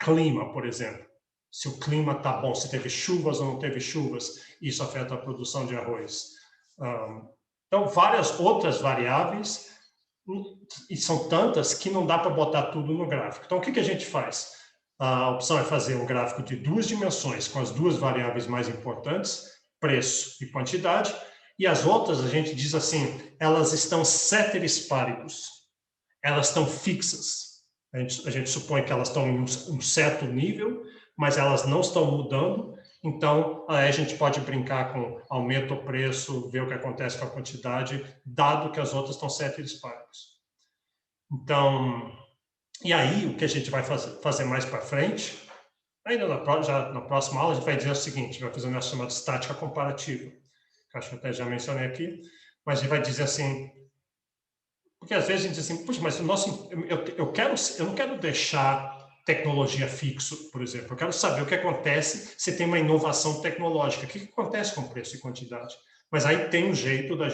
clima, por exemplo. Se o clima está bom, se teve chuvas ou não teve chuvas, isso afeta a produção de arroz. Então, várias outras variáveis, e são tantas que não dá para botar tudo no gráfico. Então, o que a gente faz? A opção é fazer um gráfico de 2 dimensões, com as 2 variáveis mais importantes, preço e quantidade, e as outras, a gente diz assim, elas estão ceteris paribus, elas estão fixas. A gente supõe que elas estão em um certo nível, mas elas não estão mudando, então a gente pode brincar com aumenta o preço, ver o que acontece com a quantidade, dado que as outras estão ceteris paribus. Então, e aí o que a gente vai fazer mais para frente, ainda na próxima aula, a gente vai dizer o seguinte, vai fazer um negócio chamado estática comparativa, que acho que eu até já mencionei aqui, mas a gente vai dizer assim, porque às vezes a gente diz assim, puxa, mas eu não quero deixar tecnologia fixo, por exemplo. Eu quero saber o que acontece se tem uma inovação tecnológica. O que acontece com preço e quantidade? Mas aí tem um jeito da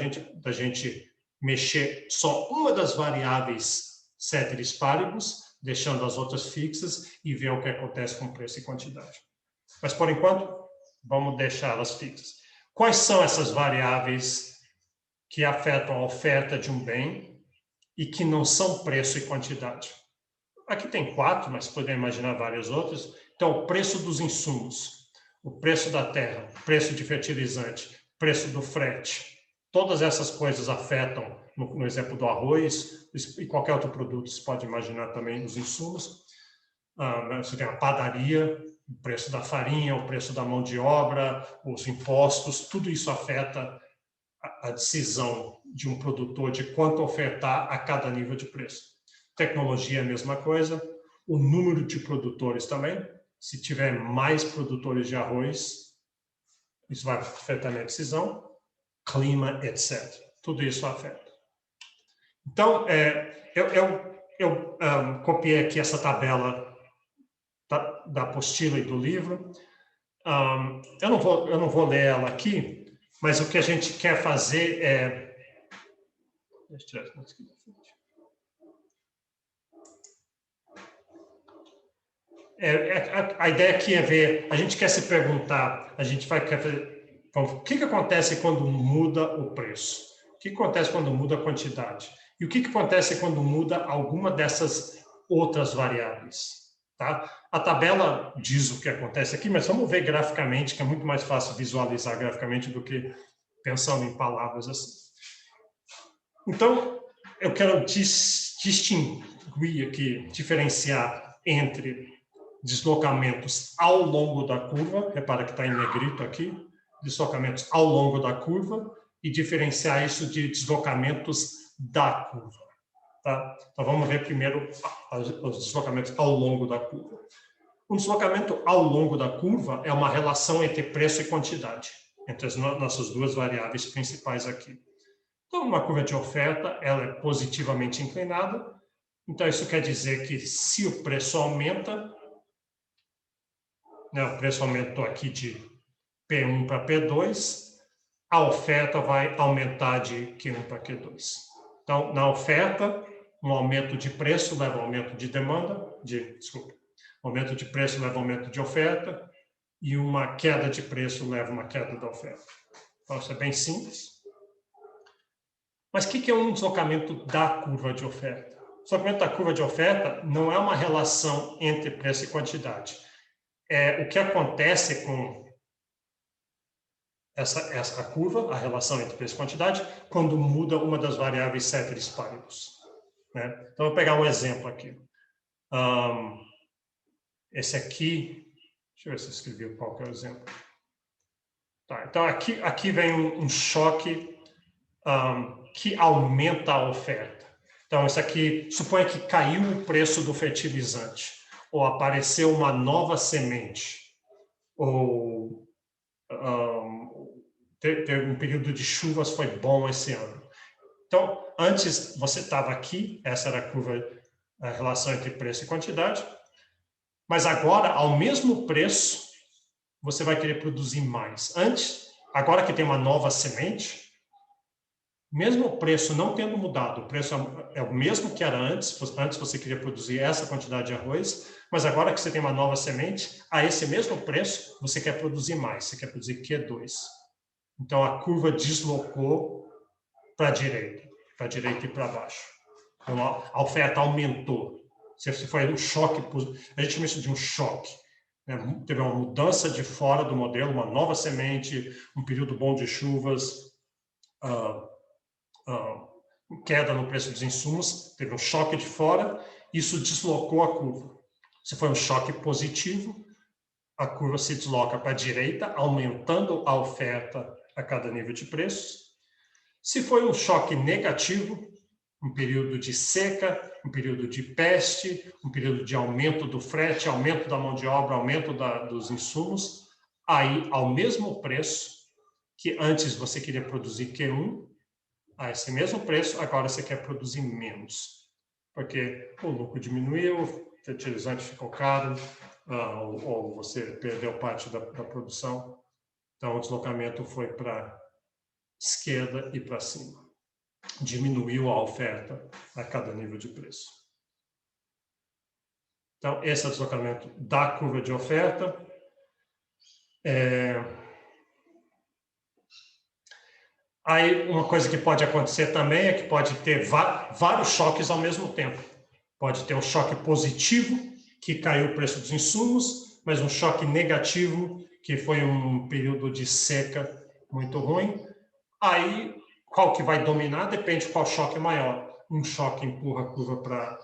gente mexer só uma das variáveis ceteris paribus, deixando as outras fixas e ver o que acontece com preço e quantidade. Mas, por enquanto, vamos deixá-las fixas. Quais são essas variáveis que afetam a oferta de um bem e que não são preço e quantidade? Aqui tem 4, mas podem imaginar várias outras. Então, o preço dos insumos, o preço da terra, preço de fertilizante, preço do frete. Todas essas coisas afetam, no exemplo do arroz e qualquer outro produto, você pode imaginar também os insumos. Você tem a padaria, o preço da farinha, o preço da mão de obra, os impostos, tudo isso afeta a decisão de um produtor de quanto ofertar a cada nível de preço. Tecnologia é a mesma coisa, o número de produtores também. Se tiver mais produtores de arroz, isso vai afetar a minha decisão, clima, etc. Tudo isso afeta. Então, eu copiei aqui essa tabela da apostila e do livro. Eu não vou ler ela aqui, mas o que a gente quer fazer é... Deixa eu tirar isso aqui da frente. A ideia aqui é ver, a gente quer se perguntar, a gente vai querer fazer, o que acontece quando muda o preço? O que acontece quando muda a quantidade? E o que acontece quando muda alguma dessas outras variáveis? Tá? A tabela diz o que acontece aqui, mas vamos ver graficamente, que é muito mais fácil visualizar graficamente do que pensando em palavras assim. Então, eu quero distinguir aqui, diferenciar entre deslocamentos ao longo da curva, repara que está em negrito aqui, deslocamentos ao longo da curva, e diferenciar isso de deslocamentos da curva. Tá? Então, vamos ver primeiro os deslocamentos ao longo da curva. Um deslocamento ao longo da curva é uma relação entre preço e quantidade, entre as nossas duas variáveis principais aqui. Então, uma curva de oferta, ela é positivamente inclinada, então isso quer dizer que se o preço aumenta, né, o preço aumentou aqui de P1 para P2, a oferta vai aumentar de Q1 para Q2. Então, na oferta, um aumento de preço leva a um aumento de demanda, aumento de preço leva a aumento de oferta, e uma queda de preço leva a uma queda da oferta. Então, isso é bem simples. Mas o que é um deslocamento da curva de oferta? O deslocamento da curva de oferta não é uma relação entre preço e quantidade. É o que acontece com essa curva, a relação entre preço e quantidade, quando muda uma das variáveis ceteris paribus. Né? Então, eu vou pegar um exemplo aqui. Esse aqui, deixa eu ver se eu escrevi qual que é o exemplo. Tá, então, aqui vem um choque que aumenta a oferta. Então, isso aqui, suponha que caiu o preço do fertilizante, ou apareceu uma nova semente, ou teve um período de chuvas, foi bom esse ano. Então, antes você estava aqui, essa era a curva, a relação entre preço e quantidade, mas agora, ao mesmo preço, você vai querer produzir mais. Antes, agora que tem uma nova semente, mesmo o preço não tendo mudado, o preço é o mesmo que era antes você queria produzir essa quantidade de arroz, mas agora que você tem uma nova semente, a esse mesmo preço, você quer produzir mais, você quer produzir Q2. Então, a curva deslocou para a direita e para baixo. Então, a oferta aumentou. Se foi um choque, a gente chama isso de um choque. Né? Teve uma mudança de fora do modelo, uma nova semente, um período bom de chuvas, queda no preço dos insumos, teve um choque de fora, isso deslocou a curva. Se foi um choque positivo, a curva se desloca para a direita, aumentando a oferta a cada nível de preços. Se foi um choque negativo, um período de seca, um período de peste, um período de aumento do frete, aumento da mão de obra, aumento dos insumos, aí, ao mesmo preço que antes você queria produzir Q1, a esse mesmo preço, agora você quer produzir menos. Porque o lucro diminuiu, o fertilizante ficou caro, ou você perdeu parte da produção. Então, o deslocamento foi para a esquerda e para cima. Diminuiu a oferta a cada nível de preço. Então, esse é o deslocamento da curva de oferta. Aí, uma coisa que pode acontecer também é que pode ter vários choques ao mesmo tempo. Pode ter um choque positivo, que caiu o preço dos insumos, mas um choque negativo, que foi um período de seca muito ruim. Aí, qual que vai dominar? Depende de qual choque é maior. Um choque empurra a curva para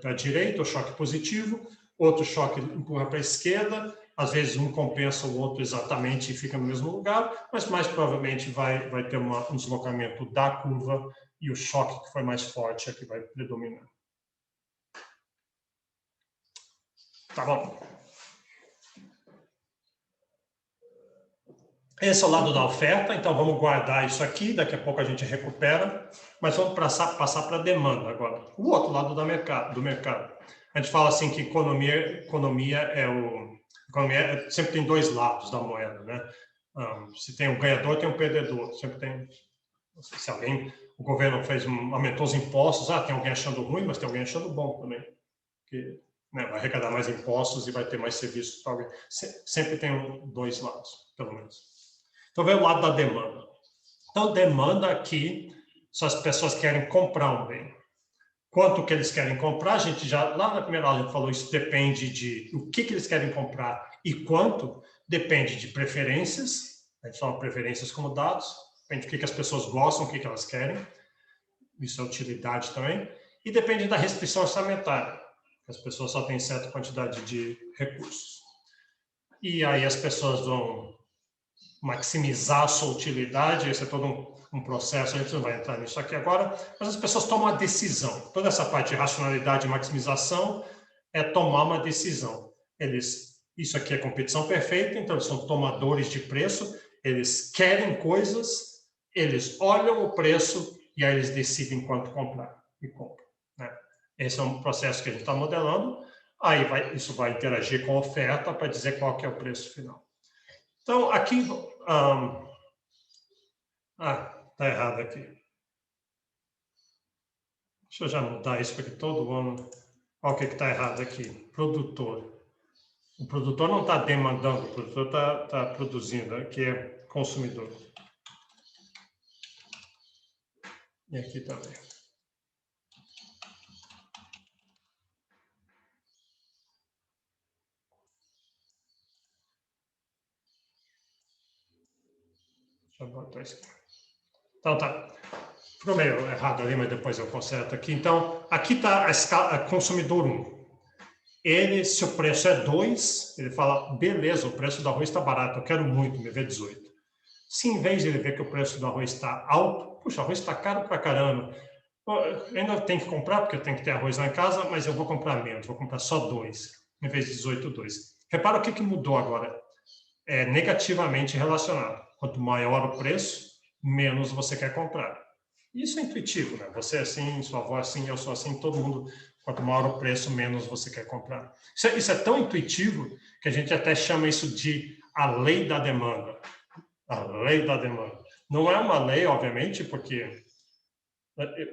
a direita, o choque positivo. Outro choque empurra para a esquerda. Às vezes, um compensa o outro exatamente e fica no mesmo lugar, mas mais provavelmente vai ter um deslocamento da curva e o choque que foi mais forte é que vai predominar. Tá bom. Esse é o lado da oferta, então vamos guardar isso aqui, daqui a pouco a gente recupera, mas vamos passar para a demanda agora. O outro lado do mercado. A gente fala assim que economia sempre tem dois lados da moeda, né? Se tem um ganhador, tem um perdedor. Sempre tem. Se alguém o governo aumentou os impostos. Tem alguém achando ruim, mas tem alguém achando bom também. Que, né, vai arrecadar mais impostos e vai ter mais serviços para alguém. Sempre tem dois lados, pelo menos. Então, vem o lado da demanda. Então, demanda aqui são as pessoas que querem comprar um bem. Quanto que eles querem comprar, a gente já, lá na primeira aula, a gente falou, isso depende de o que eles querem comprar e quanto, depende de preferências, a gente fala preferências como dados, depende do que as pessoas gostam, o que elas querem, isso é utilidade também, e depende da restrição orçamentária, as pessoas só têm certa quantidade de recursos. E aí as pessoas vão maximizar a sua utilidade, esse é todo um processo, a gente não vai entrar nisso aqui agora, mas as pessoas tomam uma decisão. Toda essa parte de racionalidade e maximização é tomar uma decisão. Isso aqui é competição perfeita, então eles são tomadores de preço, eles querem coisas, eles olham o preço e aí eles decidem quanto comprar e compram. Né? Esse é um processo que a gente está modelando, aí isso vai interagir com a oferta para dizer qual que é o preço final. Então, aqui... está errado aqui. Deixa eu já mudar isso, porque todo ano... Olha o que está errado aqui. Produtor. O produtor não está demandando, o produtor está produzindo. Aqui é consumidor. E aqui também. Deixa eu botar isso aqui. Então, tá. Ficou meio errado ali, mas depois eu conserto aqui. Então, aqui está a escala consumidor 1. Ele, se o preço é 2, ele fala, beleza, o preço do arroz está barato, eu quero muito, me vê 18. Se em vez de ele ver que o preço do arroz está alto, puxa, o arroz está caro pra caramba, eu ainda tenho que comprar, porque eu tenho que ter arroz lá em casa, mas eu vou comprar menos, vou comprar só 2, em vez de 18, 2. Repara o que mudou agora. É negativamente relacionado. Quanto maior o preço, menos você quer comprar. Isso é intuitivo, né? Você é assim, sua avó é assim, eu sou assim, todo mundo, quanto maior o preço, menos você quer comprar. Isso é tão intuitivo que a gente até chama isso de a lei da demanda. A lei da demanda. Não é uma lei, obviamente, porque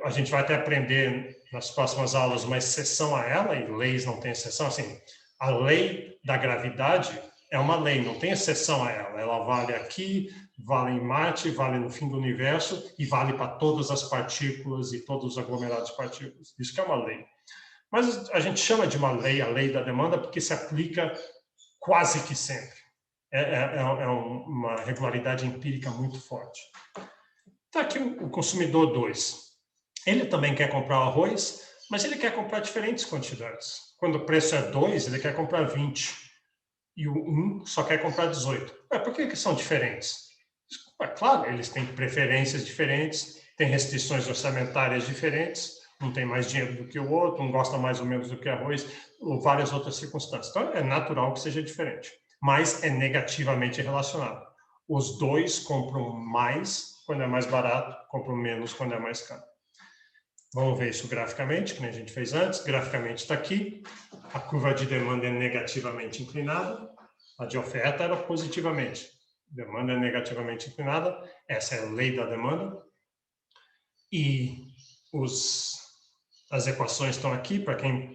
a gente vai até aprender nas próximas aulas uma exceção a ela, e leis não têm exceção. Assim, a lei da gravidade é uma lei, não tem exceção a ela. Ela vale aqui, vale em Marte, vale no fim do universo e vale para todas as partículas e todos os aglomerados de partículas. Isso que é uma lei. Mas a gente chama de uma lei, a lei da demanda, porque se aplica quase que sempre. É uma regularidade empírica muito forte. Está aqui o consumidor 2. Ele também quer comprar o arroz, mas ele quer comprar diferentes quantidades. Quando o preço é 2, ele quer comprar 20. E o 1 só quer comprar 18. Por que são diferentes? Claro, eles têm preferências diferentes, têm restrições orçamentárias diferentes, um tem mais dinheiro do que o outro, um gosta mais ou menos do que arroz, ou várias outras circunstâncias. Então, é natural que seja diferente, mas é negativamente relacionado. Os dois compram mais quando é mais barato, compram menos quando é mais caro. Vamos ver isso graficamente, que nem a gente fez antes. Graficamente está aqui. A curva de demanda é negativamente inclinada. A de oferta era positivamente. Demanda é negativamente inclinada. Essa é a lei da demanda. E as equações estão aqui, para quem...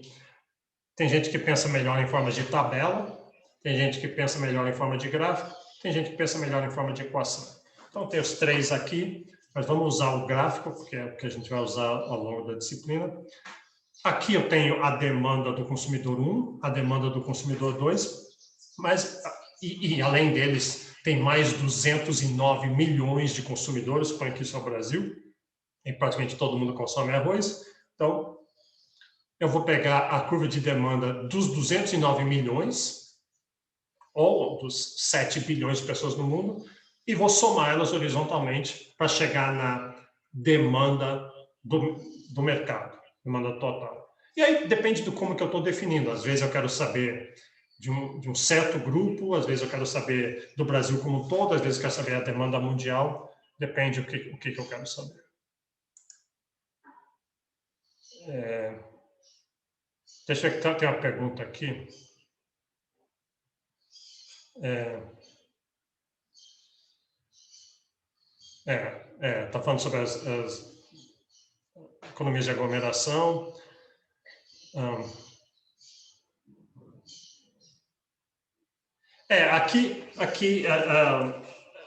Tem gente que pensa melhor em forma de tabela, tem gente que pensa melhor em forma de gráfico, tem gente que pensa melhor em forma de equação. Então, tem os três aqui. Mas vamos usar o gráfico, porque é o que a gente vai usar ao longo da disciplina. Aqui eu tenho a demanda do consumidor 1, a demanda do consumidor 2, mas, e além deles, tem mais 209 milhões de consumidores, suponho que isso é o Brasil, e praticamente todo mundo consome arroz. Então, eu vou pegar a curva de demanda dos 209 milhões, ou dos 7 bilhões de pessoas no mundo, e vou somar elas horizontalmente para chegar na demanda do mercado, demanda total. E aí depende do como que eu estou definindo. Às vezes eu quero saber de um certo grupo, às vezes eu quero saber do Brasil como um todo, às vezes eu quero saber a demanda mundial, depende do que eu quero saber. Deixa eu ver que tem uma pergunta aqui. Está falando sobre economias de aglomeração. Aqui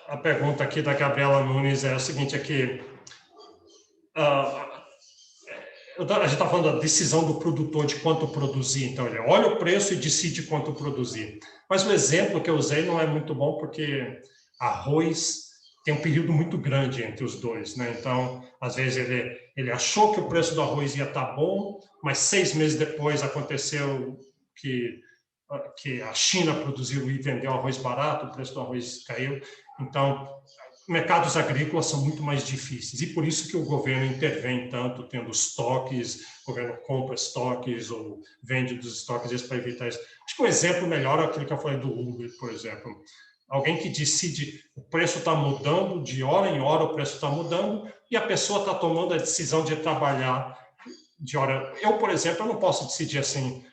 a pergunta aqui da Gabriela Nunes é o seguinte, aqui, a gente está falando da decisão do produtor de quanto produzir, então ele olha o preço e decide quanto produzir. Mas o exemplo que eu usei não é muito bom, porque arroz tem um período muito grande entre os dois, né? Então, às vezes ele achou que o preço do arroz ia estar bom, mas 6 meses depois aconteceu que a China produziu e vendeu arroz barato, o preço do arroz caiu. Então, mercados agrícolas são muito mais difíceis, e por isso que o governo intervém tanto, tendo estoques, o governo compra estoques ou vende dos estoques para evitar isso. Acho que um exemplo melhor é aquele que eu falei do Uber, por exemplo. Alguém que decide, o preço está mudando, de hora em hora o preço está mudando, e a pessoa está tomando a decisão de trabalhar de hora. Eu, por exemplo, eu não posso decidir assim,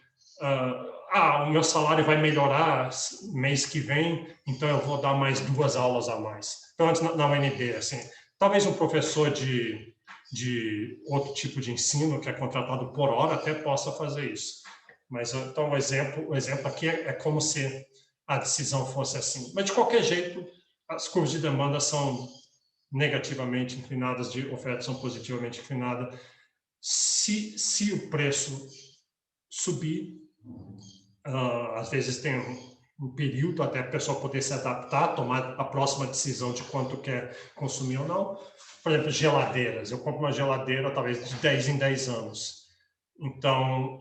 o meu salário vai melhorar mês que vem, então eu vou dar mais 2 aulas a mais. Então, antes na UNB, assim, talvez um professor de outro tipo de ensino, que é contratado por hora, até possa fazer isso. Mas, então, o exemplo aqui é como se a decisão fosse assim. Mas, de qualquer jeito, as curvas de demanda são negativamente inclinadas, de oferta são positivamente inclinadas. Se o preço subir, às vezes tem um período até a pessoa poder se adaptar, tomar a próxima decisão de quanto quer consumir ou não. Por exemplo, geladeiras. Eu compro uma geladeira talvez de 10 em 10 anos. Então,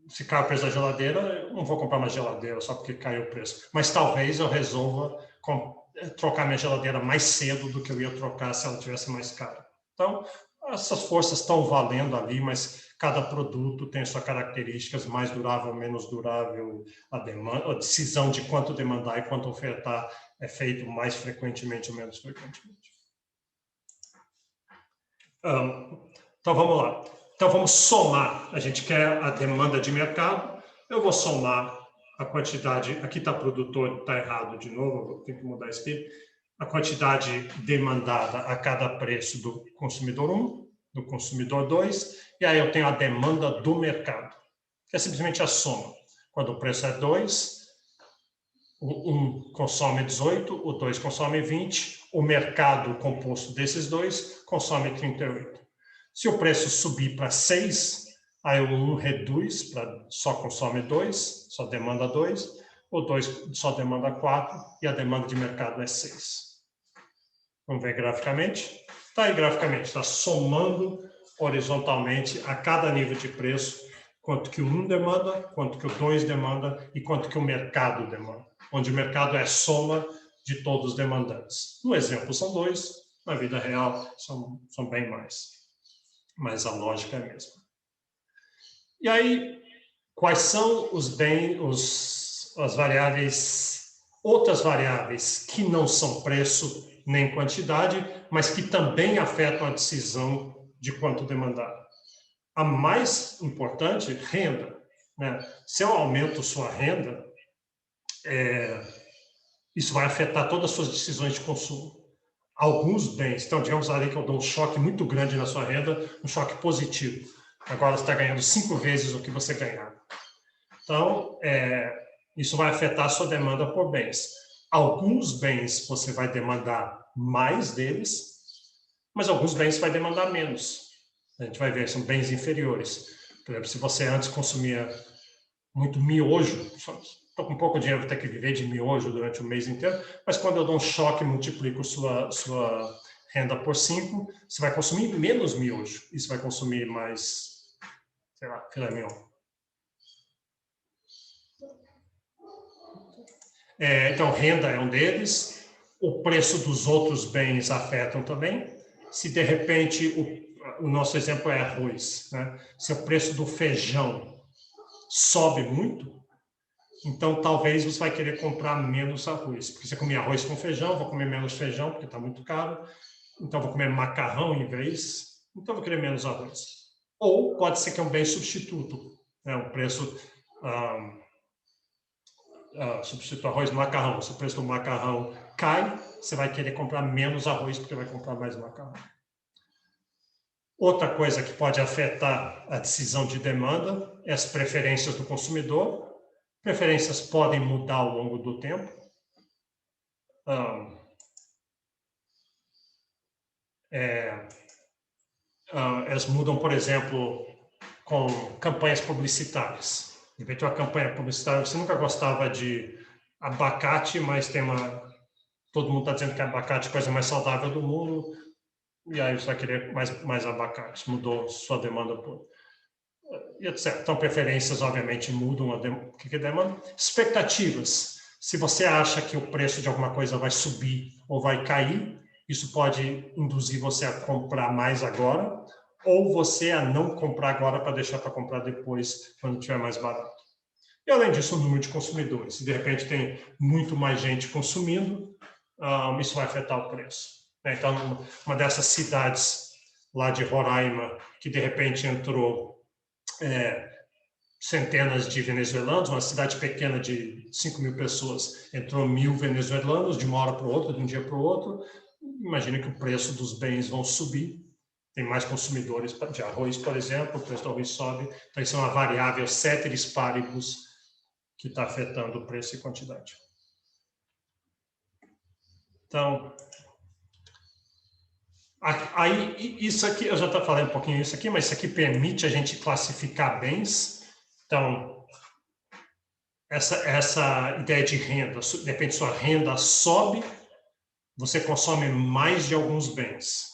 se cai o preço da geladeira, eu não vou comprar uma geladeira só porque caiu o preço. Mas talvez eu resolva trocar minha geladeira mais cedo do que eu ia trocar se ela tivesse mais cara. Então, essas forças estão valendo ali, mas cada produto tem suas características, mais durável, menos durável, a demanda, a decisão de quanto demandar e quanto ofertar é feito mais frequentemente ou menos frequentemente. Então, vamos lá. Então, vamos somar. A gente quer a demanda de mercado. Eu vou somar a quantidade... Aqui está produtor, está errado de novo, tenho que mudar isso aqui. A quantidade demandada a cada preço do consumidor 1, do consumidor 2, e aí eu tenho a demanda do mercado, que é simplesmente a soma. Quando o preço é 2, o 1 consome 18, o 2 consome 20, o mercado composto desses dois consome 38. Se o preço subir para 6, aí o 1 reduz, só consome 2, só demanda 2, o 2 só demanda 4 e a demanda de mercado é 6. Vamos ver graficamente? Está aí graficamente, está somando horizontalmente a cada nível de preço, quanto que o 1 demanda, quanto que o 2 demanda e quanto que o mercado demanda, onde o mercado é a soma de todos os demandantes. No exemplo são 2, na vida real são bem mais. Mas a lógica é a mesma. E aí, quais são os bens, as variáveis, outras variáveis que não são preço nem quantidade, mas que também afetam a decisão de quanto demandar? A mais importante, renda, né? Se eu aumento sua renda, isso vai afetar todas as suas decisões de consumo. Alguns bens, então, digamos ali que eu dou um choque muito grande na sua renda, um choque positivo. Agora você está ganhando 5 vezes o que você ganhava. Então, isso vai afetar a sua demanda por bens. Alguns bens você vai demandar mais deles, mas alguns bens você vai demandar menos. A gente vai ver, são bens inferiores. Por exemplo, se você antes consumia muito miojo, estou com pouco dinheiro para ter que viver de miojo durante o mês inteiro, mas quando eu dou um choque e multiplico sua renda por 5, você vai consumir menos miojo. E você vai consumir mais, sei lá, filé mignon. Então, renda é um deles. O preço dos outros bens afetam também. Se, de repente, o nosso exemplo é arroz, né? Se o preço do feijão sobe muito, então talvez você vai querer comprar menos arroz. Porque você comia arroz com feijão, vou comer menos feijão, porque está muito caro. Então, vou comer macarrão em vez. Então, vou querer menos arroz. Ou pode ser que é um bem substituto, né? O preço... substitui arroz no macarrão. Se o preço do macarrão cai, você vai querer comprar menos arroz porque vai comprar mais macarrão. Outra coisa que pode afetar a decisão de demanda é as preferências do consumidor. Preferências podem mudar ao longo do tempo. Elas mudam, por exemplo, com campanhas publicitárias. De repente, uma campanha publicitária, você nunca gostava de abacate, mas todo mundo está dizendo que abacate é a coisa mais saudável do mundo, e aí você vai querer mais abacate. Mudou sua demanda e etc. Então, preferências, obviamente, mudam o que é demanda. Expectativas. Se você acha que o preço de alguma coisa vai subir ou vai cair, isso pode induzir você a comprar mais agora, ou você a não comprar agora para deixar para comprar depois, quando estiver mais barato. E, além disso, o número de consumidores. Se, de repente, tem muito mais gente consumindo, isso vai afetar o preço. Então, uma dessas cidades lá de Roraima, que, de repente, entrou centenas de venezuelanos, uma cidade pequena de 5.000 pessoas, entrou 1.000 venezuelanos de uma hora para outra, de um dia para o outro, imagina que o preço dos bens vão subir, tem mais consumidores de arroz, por exemplo, o preço do arroz sobe, então isso é uma variável ceteris paribus que está afetando o preço e quantidade. Então, aí, isso aqui, eu já estou falando um pouquinho isso aqui, mas isso aqui permite a gente classificar bens. Então, essa ideia de renda, de repente sua renda sobe, você consome mais de alguns bens.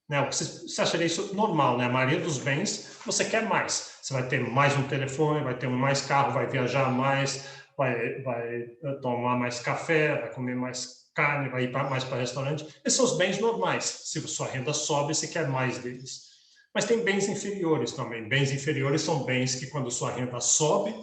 Né? Você acharia isso normal, né? A maioria dos bens você quer mais. Você vai ter mais um telefone, vai ter mais carro, vai viajar mais, vai tomar mais café, vai comer mais carne, vai ir mais para restaurante. Esses são os bens normais. Se sua renda sobe, você quer mais deles. Mas tem bens inferiores também. Bens inferiores são bens que, quando sua renda sobe,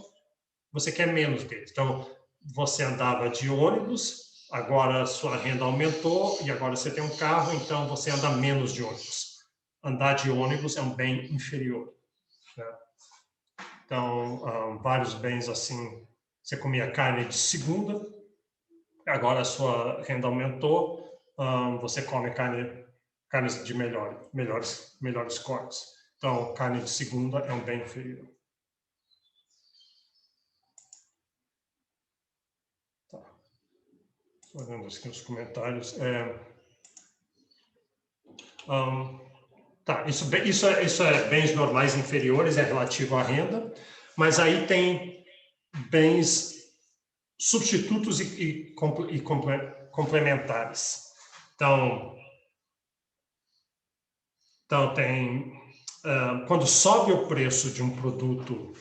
você quer menos deles. Então, você andava de ônibus, agora sua renda aumentou e agora você tem um carro, então você anda menos de ônibus. Andar de ônibus é um bem inferior. Né? Então, vários bens assim, você comia carne de segunda, agora a sua renda aumentou, você come carnes de melhores cortes. Então, carne de segunda é um bem inferior. Tá. Olhando aqui nos comentários. Tá, isso é bens normais inferiores, é relativo à renda, mas aí tem bens substitutos e complementares. Então tem, quando sobe o preço de um produto,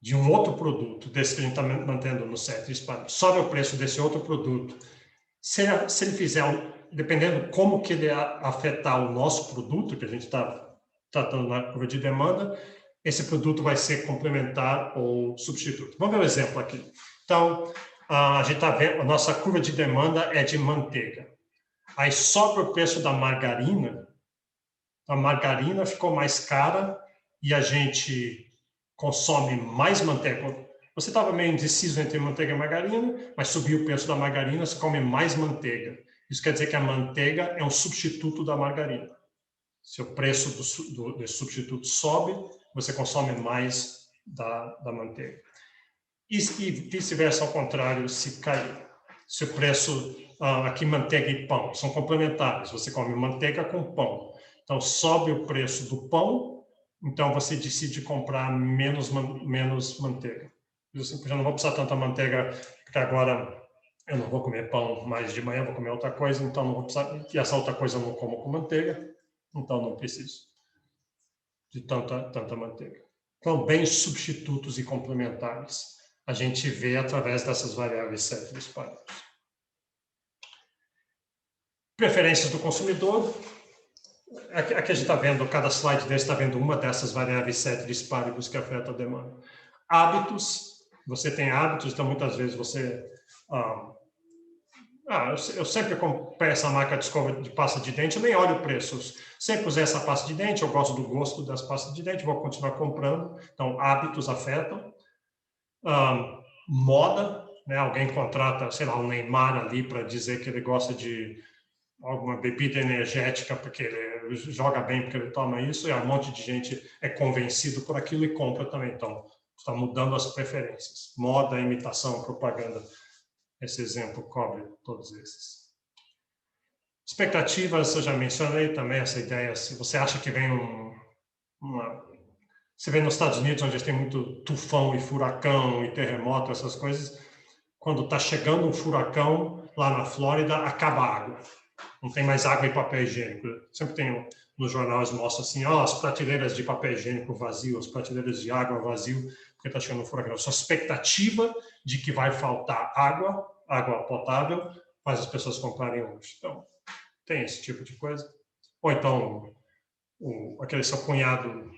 de um outro produto, desse que a gente está mantendo no ceteris paribus, sobe o preço desse outro produto, se ele fizer, dependendo como que ele afetar o nosso produto, que a gente está tratando na curva de demanda, esse produto vai ser complementar ou substituto. Vamos ver um exemplo aqui. Então, a gente está vendo, a nossa curva de demanda é de manteiga. Aí sobe o preço da margarina, a margarina ficou mais cara e a gente consome mais manteiga. Você estava meio indeciso entre manteiga e margarina, mas subiu o preço da margarina, você come mais manteiga. Isso quer dizer que a manteiga é um substituto da margarina. Se o preço desse substituto sobe, você consome mais da manteiga. E vice-versa, ao contrário, se cair. Se o preço, aqui manteiga e pão, são complementares, você come manteiga com pão. Então, sobe o preço do pão, então você decide comprar menos manteiga. Eu já não vou precisar tanta manteiga, porque agora eu não vou comer pão mais de manhã, vou comer outra coisa, então não vou precisar, e essa outra coisa eu não como com manteiga, então não preciso de tanta manteiga. Então, bens substitutos e complementares, a gente vê através dessas variáveis ceteris paribus. Preferências do consumidor. Aqui a gente está vendo, cada slide desse está vendo uma dessas variáveis ceteris paribus que afeta a demanda. Hábitos. Você tem hábitos, então muitas vezes você... eu sempre comprei essa marca de pasta de dente, eu nem olho o preço. Sempre usei essa pasta de dente, eu gosto do gosto dessa pasta de dente, vou continuar comprando. Então, hábitos afetam. Moda, né? Alguém contrata, sei lá, um Neymar ali para dizer que ele gosta de alguma bebida energética porque ele joga bem, porque ele toma isso, e um monte de gente é convencido por aquilo e compra também. Então, está mudando as preferências. Moda, imitação, propaganda. Esse exemplo cobre todos esses. Expectativas, eu já mencionei também essa ideia. Se você acha que vem você vê nos Estados Unidos, onde tem muito tufão e furacão e terremoto, essas coisas, quando está chegando um furacão lá na Flórida, acaba a água. Não tem mais água e papel higiênico. Sempre tem nos jornais, mostra assim, as prateleiras de papel higiênico vazio, as prateleiras de água vazio, porque está chegando um furacão. Sua expectativa de que vai faltar água potável, faz as pessoas comprarem hoje. Então, tem esse tipo de coisa. Ou então, aquele seu cunhado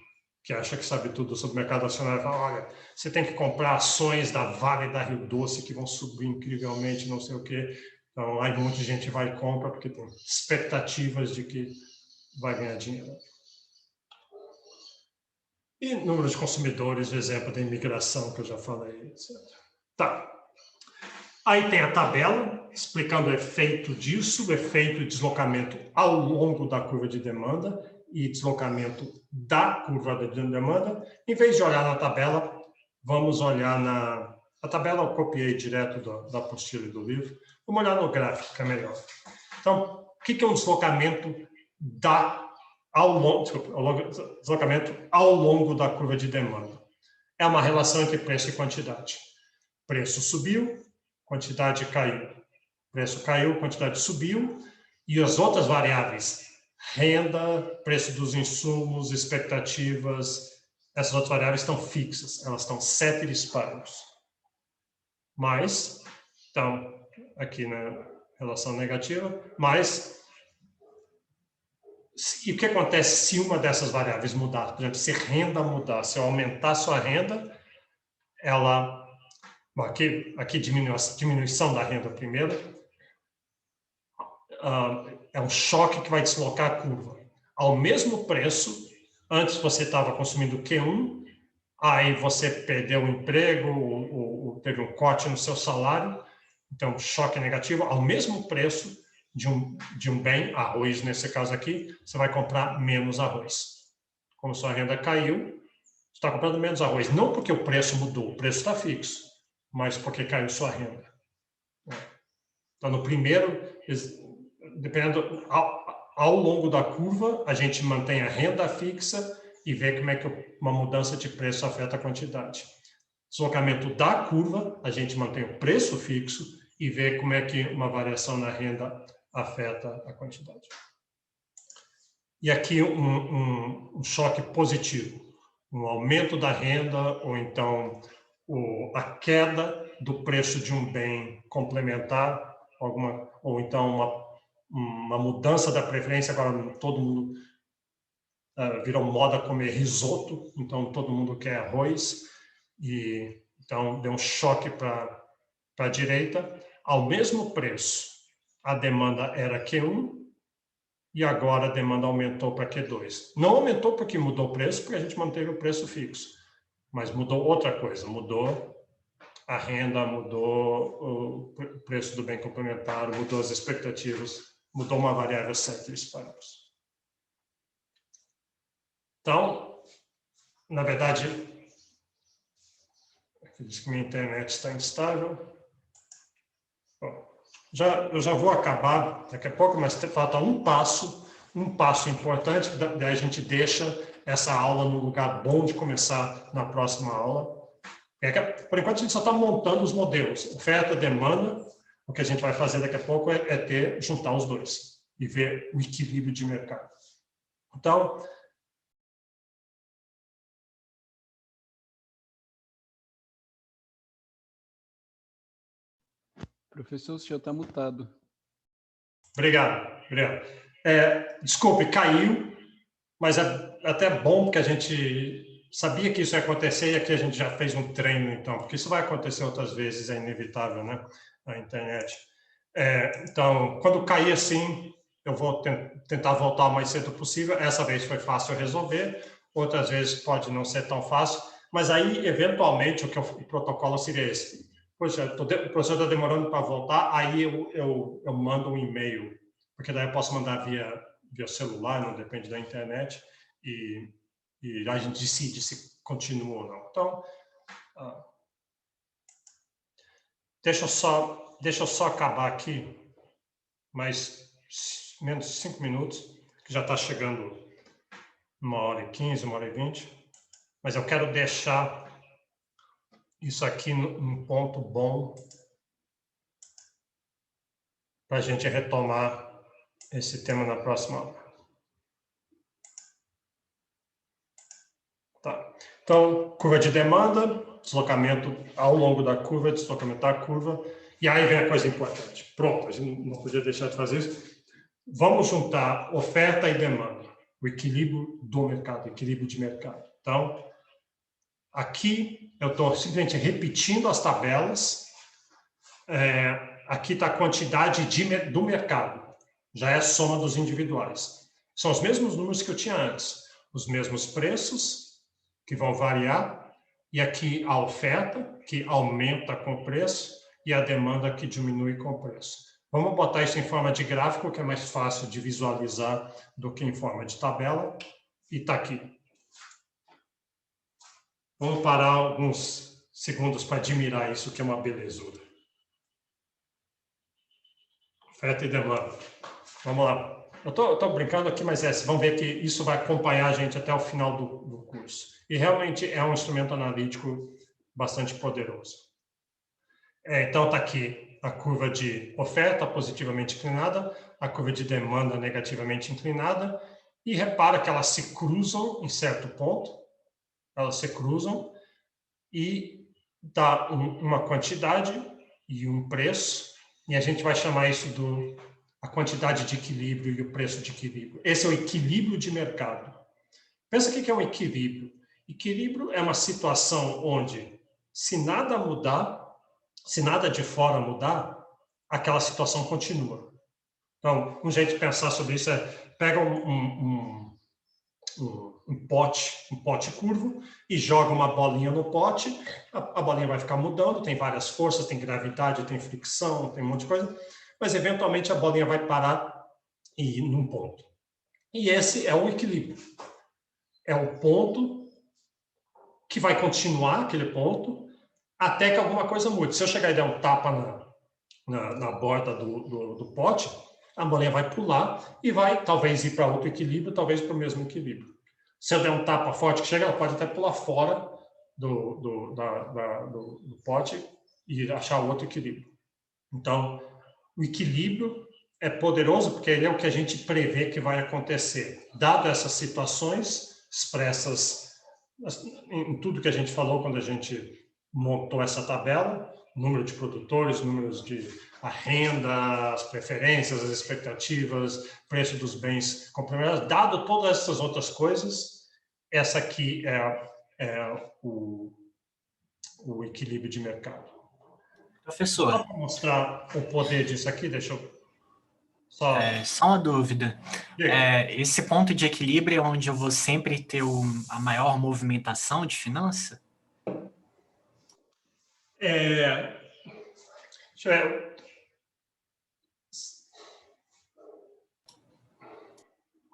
que acha que sabe tudo sobre o mercado nacional, fala, olha, você tem que comprar ações da Vale da Rio Doce que vão subir incrivelmente, não sei o quê. Então, aí um monte de gente vai e compra porque tem expectativas de que vai ganhar dinheiro. E número de consumidores, o exemplo da imigração que eu já falei, etc. Tá. Aí tem a tabela explicando o efeito disso, o efeito de deslocamento ao longo da curva de demanda e deslocamento da curva de demanda. Em vez de olhar na tabela, vamos olhar a tabela eu copiei direto da apostila do livro. Vamos olhar no gráfico, que é melhor. Então, o que é um deslocamento deslocamento ao longo da curva de demanda? É uma relação entre preço e quantidade. Preço subiu, quantidade caiu. Preço caiu, quantidade subiu. E as outras variáveis, renda, preço dos insumos, expectativas, essas outras variáveis estão fixas, elas estão ceteris paribus. Mas, então, aqui na relação negativa, mas, e o que acontece se uma dessas variáveis mudar? Por exemplo, se renda mudar, se eu aumentar sua renda, ela, bom, aqui diminuição da renda primeiro, é um choque que vai deslocar a curva. Ao mesmo preço, antes você estava consumindo Q1, aí você perdeu o emprego, ou teve um corte no seu salário, então choque negativo, ao mesmo preço de um bem, arroz nesse caso aqui, você vai comprar menos arroz. Como sua renda caiu, você está comprando menos arroz, não porque o preço mudou, o preço está fixo, mas porque caiu sua renda. Então, no primeiro, dependendo, ao longo da curva, a gente mantém a renda fixa e vê como é que uma mudança de preço afeta a quantidade. Deslocamento da curva, a gente mantém o preço fixo e vê como é que uma variação na renda afeta a quantidade. E aqui um choque positivo, um aumento da renda ou então a queda do preço de um bem complementar, ou então uma mudança da preferência, agora todo mundo virou moda comer risoto, então todo mundo quer arroz, e então deu um choque para a direita. Ao mesmo preço, a demanda era Q1, e agora a demanda aumentou para Q2. Não aumentou porque mudou o preço, porque a gente manteve o preço fixo, mas mudou outra coisa, mudou a renda, mudou o preço do bem complementar, mudou as expectativas, mudou uma variável ceteris paribus. Então, na verdade, aqui diz que minha internet está instável. Bom, eu já vou acabar daqui a pouco, mas falta um passo importante, daí a gente deixa essa aula no lugar bom de começar na próxima aula. Por enquanto, a gente só está montando os modelos. Oferta, demanda. O que a gente vai fazer daqui a pouco é juntar os dois e ver o equilíbrio de mercado. Então, professor, o senhor está mutado. Obrigado. Desculpe, caiu, mas é até bom porque a gente sabia que isso ia acontecer e aqui a gente já fez um treino, então, porque isso vai acontecer outras vezes, é inevitável, né? Na internet. Então, quando cair assim, eu vou tentar voltar o mais cedo possível. Essa vez foi fácil resolver, outras vezes pode não ser tão fácil, mas aí, eventualmente, o protocolo seria esse. Poxa, o professor está demorando para voltar, aí eu mando um e-mail porque daí eu posso mandar via celular, não depende da internet, e a gente decide se continua ou não. Então, deixa eu só acabar aqui, mais menos 5 minutos, que já está chegando 1h15, 1h20, mas eu quero deixar isso aqui num ponto bom para a gente retomar esse tema na próxima aula. Tá. Então, curva de demanda, deslocamento ao longo da curva, deslocamento da curva, e aí vem a coisa importante. Pronto, a gente não podia deixar de fazer isso. Vamos juntar oferta e demanda, o equilíbrio do mercado, o equilíbrio de mercado. Então, aqui eu estou simplesmente repetindo as tabelas. Aqui está a quantidade do mercado, já é a soma dos individuais. São os mesmos números que eu tinha antes, os mesmos preços, que vão variar, e aqui a oferta, que aumenta com o preço, e a demanda, que diminui com o preço. Vamos botar isso em forma de gráfico, que é mais fácil de visualizar do que em forma de tabela, e está aqui. Vamos parar alguns segundos para admirar isso, que é uma belezura. Oferta e demanda. Vamos lá. Eu estou brincando aqui, mas vamos ver que isso vai acompanhar a gente até o final do curso. E realmente é um instrumento analítico bastante poderoso. Então, está aqui a curva de oferta positivamente inclinada, a curva de demanda negativamente inclinada, e repara que elas se cruzam em certo ponto, elas se cruzam, e dá uma quantidade e um preço, e a gente vai chamar isso a quantidade de equilíbrio e o preço de equilíbrio. Esse é o equilíbrio de mercado. Pensa o que é um equilíbrio. Equilíbrio é uma situação onde, se nada mudar, se nada de fora mudar, aquela situação continua. Então, um jeito de pensar sobre isso é, pega um pote curvo e joga uma bolinha no pote, a bolinha vai ficar mudando, tem várias forças, tem gravidade, tem fricção, tem um monte de coisa, mas eventualmente a bolinha vai parar e ir num ponto. E esse é o equilíbrio. É o ponto que vai continuar, aquele ponto, até que alguma coisa mude. Se eu chegar e der um tapa na borda do pote, a bolinha vai pular e vai talvez ir para outro equilíbrio, talvez para o mesmo equilíbrio. Se eu der um tapa forte que chega, ela pode até pular fora do pote e achar outro equilíbrio. Então, o equilíbrio é poderoso porque ele é o que a gente prevê que vai acontecer. Dado essas situações expressas em tudo que a gente falou quando a gente montou essa tabela, número de produtores, números de a renda, as preferências, as expectativas, preço dos bens complementares, dado todas essas outras coisas, essa aqui é o equilíbrio de mercado. Professor. Só para mostrar o poder disso aqui, deixa eu só uma dúvida. Esse ponto de equilíbrio é onde eu vou sempre ter a maior movimentação de finança? Deixa eu ver.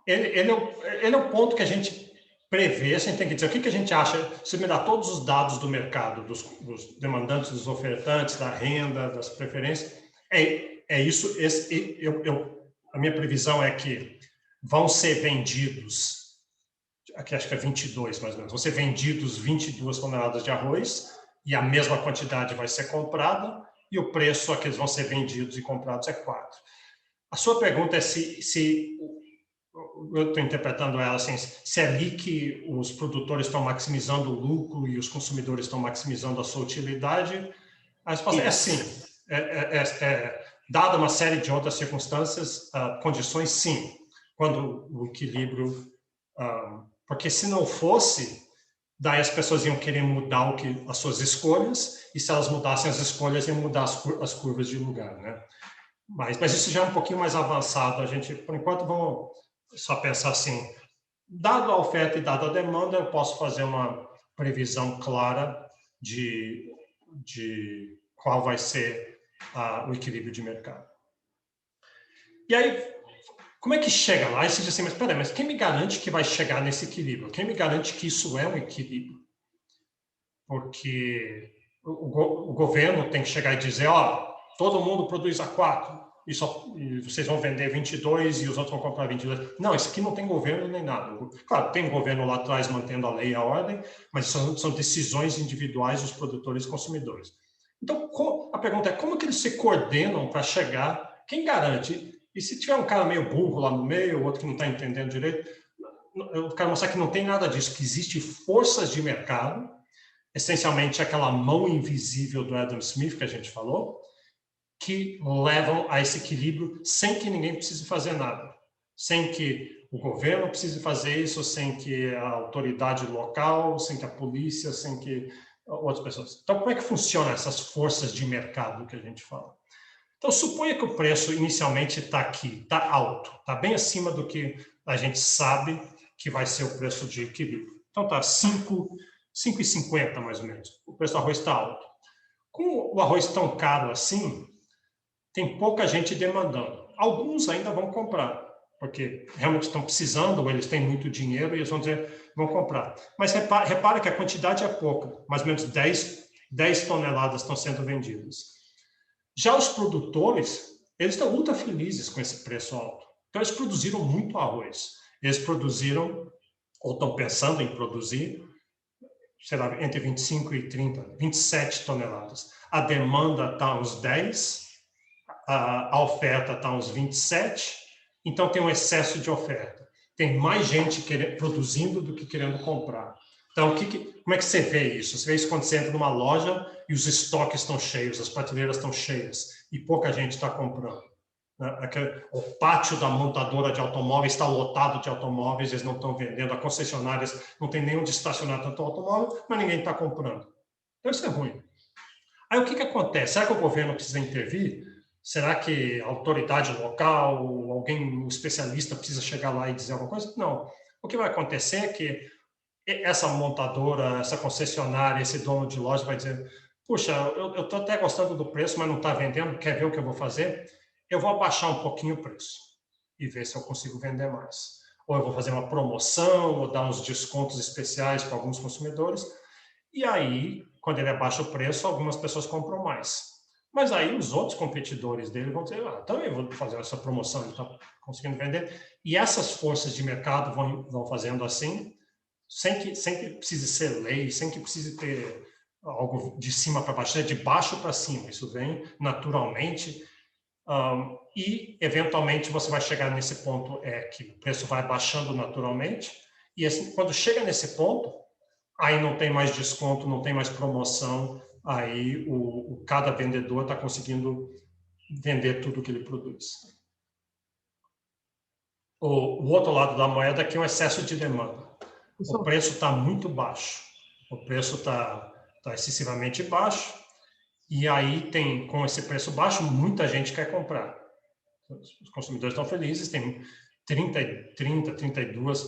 Ele é o ponto que a gente prevê, a gente tem que dizer o que a gente acha, se me dá todos os dados do mercado, dos demandantes, dos ofertantes, da renda, das preferências, isso, a minha previsão é que vão ser vendidos, aqui acho que é 22 mais ou menos, vão ser vendidos 22 toneladas de arroz, e a mesma quantidade vai ser comprada, e o preço a que eles vão ser vendidos e comprados é 4. A sua pergunta é se eu estou interpretando ela assim, se é ali que os produtores estão maximizando o lucro e os consumidores estão maximizando a sua utilidade, a resposta é sim. Dada uma série de outras circunstâncias, condições, sim. Quando o equilíbrio... porque se não fosse, daí as pessoas iam querer mudar as suas escolhas, e se elas mudassem as escolhas, iam mudar as curvas de lugar, né? Mas isso já é um pouquinho mais avançado. A gente, por enquanto, vamos só pensar assim, dado a oferta e dado a demanda, eu posso fazer uma previsão clara de qual vai ser o equilíbrio de mercado. E aí, Como é que chega lá? E você diz assim, mas peraí, mas quem me garante que vai chegar nesse equilíbrio? Quem me garante que isso é um equilíbrio? Porque o governo tem que chegar e dizer, ó, todo mundo produz A4, e vocês vão vender 22 e os outros vão comprar 22. Não, isso aqui não tem governo nem nada. Claro, tem governo lá atrás mantendo a lei e a ordem, mas são decisões individuais dos produtores e consumidores. Então, a pergunta é, como que eles se coordenam para chegar? Quem garante? E se tiver um cara meio burro lá no meio, outro que não está entendendo direito, eu quero mostrar que não tem nada disso, que existem forças de mercado, essencialmente aquela mão invisível do Adam Smith que a gente falou, que levam a esse equilíbrio sem que ninguém precise fazer nada, sem que o governo precise fazer isso, sem que a autoridade local, sem que a polícia, sem que outras pessoas. Então, como é que funcionam essas forças de mercado que a gente fala? Então, suponha que o preço inicialmente está aqui, está alto, está bem acima do que a gente sabe que vai ser o preço de equilíbrio. Então, está 5,50 mais ou menos. O preço do arroz está alto. Com o arroz tão caro assim, tem pouca gente demandando. Alguns ainda vão comprar, porque realmente estão precisando, ou eles têm muito dinheiro e eles vão dizer, vão comprar. Mas repara que a quantidade é pouca, mais ou menos 10 toneladas estão sendo vendidas. Já os produtores, eles estão ultra felizes com esse preço alto. Então, eles produziram muito arroz. Eles produziram, ou estão pensando em produzir, sei lá, entre 25 e 30, 27 toneladas. A demanda está uns 10, a oferta está uns 27, então tem um excesso de oferta. Tem mais gente produzindo do que querendo comprar. Então, como é que você vê isso? Você vê isso quando você entra numa loja e os estoques estão cheios, as prateleiras estão cheias e pouca gente está comprando. O pátio da montadora de automóveis está lotado de automóveis, eles não estão vendendo, a concessionárias não tem nem onde estacionar tanto automóvel, mas ninguém está comprando. Então, isso é ruim. Aí, o que acontece? Será que o governo precisa intervir? Será que a autoridade local, alguém, um especialista, precisa chegar lá e dizer alguma coisa? Não. O que vai acontecer é que essa montadora, essa concessionária, esse dono de loja vai dizer, puxa, eu estou até gostando do preço, mas não está vendendo, quer ver o que eu vou fazer? Eu vou abaixar um pouquinho o preço e ver se eu consigo vender mais. Ou eu vou fazer uma promoção, ou dar uns descontos especiais para alguns consumidores. E aí, quando ele abaixa o preço, algumas pessoas compram mais. Mas aí os outros competidores dele vão dizer, também vou fazer essa promoção, ele está conseguindo vender. E essas forças de mercado vão fazendo assim, sem que precise ser lei, sem que precise ter algo de cima para baixo, é de baixo para cima. Isso vem naturalmente. E, eventualmente, você vai chegar nesse ponto que o preço vai baixando naturalmente. E assim, quando chega nesse ponto, aí não tem mais desconto, não tem mais promoção, aí cada vendedor está conseguindo vender tudo que ele produz. O outro lado da moeda é o excesso de demanda. O preço está muito baixo, o preço está excessivamente baixo, e aí com esse preço baixo, muita gente quer comprar. Os consumidores estão felizes, tem 32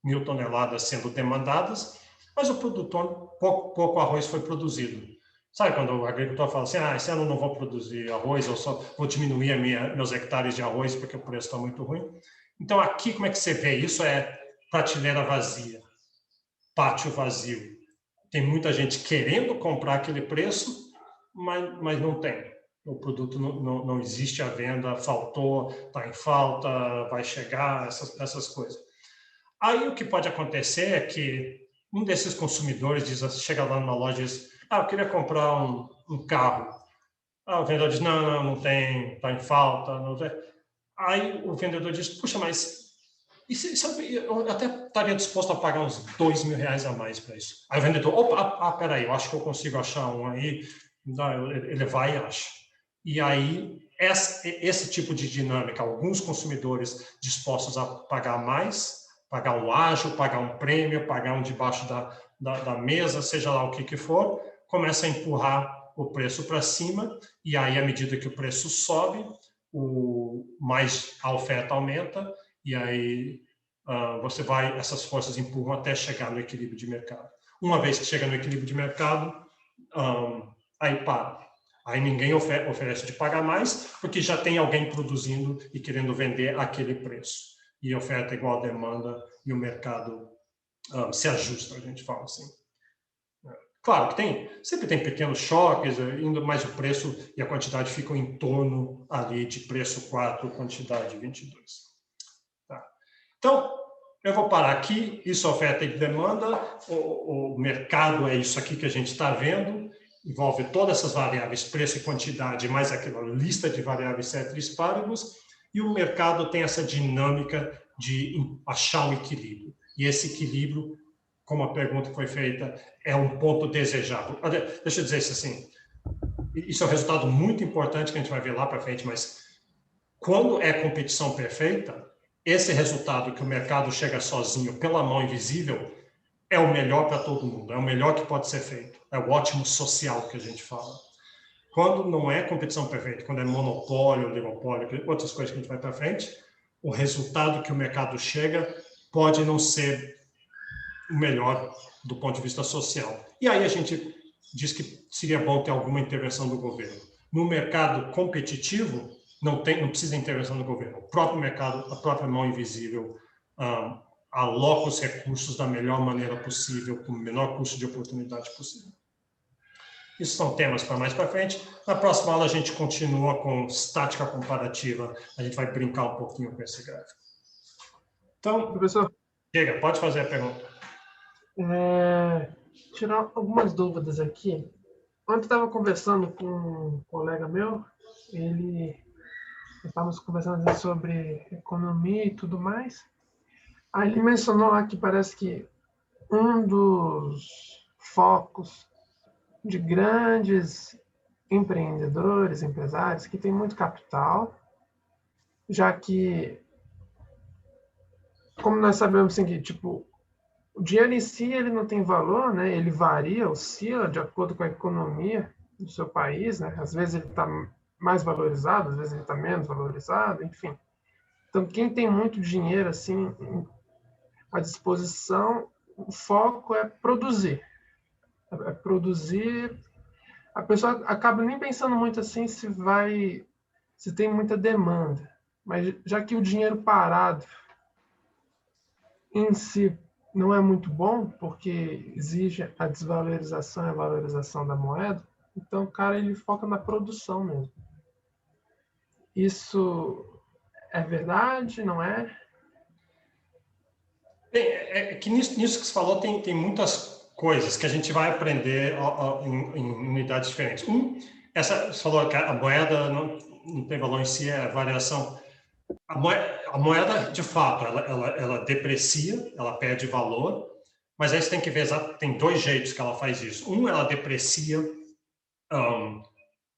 mil toneladas sendo demandadas, mas o produtor, pouco arroz foi produzido. Sabe quando o agricultor fala assim, esse ano não vou produzir arroz, eu só vou diminuir meus hectares de arroz porque o preço está muito ruim. Então, aqui, como é que você vê? Isso é prateleira vazia, pátio vazio. Tem muita gente querendo comprar aquele preço, mas não tem. O produto não existe à venda, faltou, está em falta, vai chegar, essas coisas. Aí, o que pode acontecer é que um desses consumidores chega lá numa loja e diz, eu queria comprar um carro. O vendedor diz, não tem, está em falta. Não tem. Aí o vendedor diz, puxa, mas eu até estaria disposto a pagar uns R$2.000 a mais para isso. Aí o vendedor, peraí, eu acho que eu consigo achar um aí. Ele vai e acha. E aí, esse tipo de dinâmica, alguns consumidores dispostos a pagar mais, pagar um ágio, pagar um prêmio, pagar um debaixo da mesa, seja lá o que for, começa a empurrar o preço para cima, e aí, à medida que o preço sobe, mais a oferta aumenta, e aí essas forças empurram até chegar no equilíbrio de mercado. Uma vez que chega no equilíbrio de mercado, aí para. Aí ninguém oferece de pagar mais, porque já tem alguém produzindo e querendo vender aquele preço. E oferta igual a demanda e o mercado se ajusta, a gente fala assim. Claro que sempre tem pequenos choques, mas o preço e a quantidade ficam em torno ali de preço 4, quantidade 22. Tá. Então, eu vou parar aqui, isso é oferta e demanda, o mercado é isso aqui que a gente está vendo, envolve todas essas variáveis, preço e quantidade, mais aquela lista de variáveis ceteris paribus, e o mercado tem essa dinâmica de achar um equilíbrio. E esse equilíbrio, como a pergunta foi feita, é um ponto desejável. Deixa eu dizer isso assim, isso é um resultado muito importante que a gente vai ver lá para frente, mas quando é competição perfeita, esse resultado que o mercado chega sozinho pela mão invisível é o melhor para todo mundo, é o melhor que pode ser feito, é o ótimo social que a gente fala. Quando não é competição perfeita, quando é monopólio, oligopólio, outras coisas que a gente vai para frente, o resultado que o mercado chega pode não ser o melhor do ponto de vista social. E aí a gente diz que seria bom ter alguma intervenção do governo. No mercado competitivo, não precisa de intervenção do governo. O próprio mercado, a própria mão invisível, aloca os recursos da melhor maneira possível, com o menor custo de oportunidade possível. Isso são temas para mais para frente. Na próxima aula a gente continua com estática comparativa. A gente vai brincar um pouquinho com esse gráfico. Então, professor, chega, pode fazer a pergunta. Tirar algumas dúvidas aqui. Ontem estava conversando com um colega meu, estávamos conversando sobre economia e tudo mais. Aí ele mencionou lá que parece que um dos focos de grandes empreendedores, empresários, que tem muito capital, já que, como nós sabemos assim, que, tipo, o dinheiro em si ele não tem valor, né? Ele varia, oscila de acordo com a economia do seu país, né? Às vezes ele está mais valorizado, às vezes ele está menos valorizado, enfim. Então, quem tem muito dinheiro assim à disposição, o foco é produzir. É produzir. A pessoa acaba nem pensando muito assim se tem muita demanda. Mas já que o dinheiro parado em si não é muito bom, porque exige a desvalorização e a valorização da moeda, então o cara ele foca na produção mesmo. Isso é verdade, não é? É que nisso que você falou tem muitas coisas que a gente vai aprender em unidades diferentes. Você falou que a moeda não tem valor em si, é a variação. A moeda, de fato, ela deprecia, ela perde valor, mas aí você tem que ver, tem dois jeitos que ela faz isso. Ela deprecia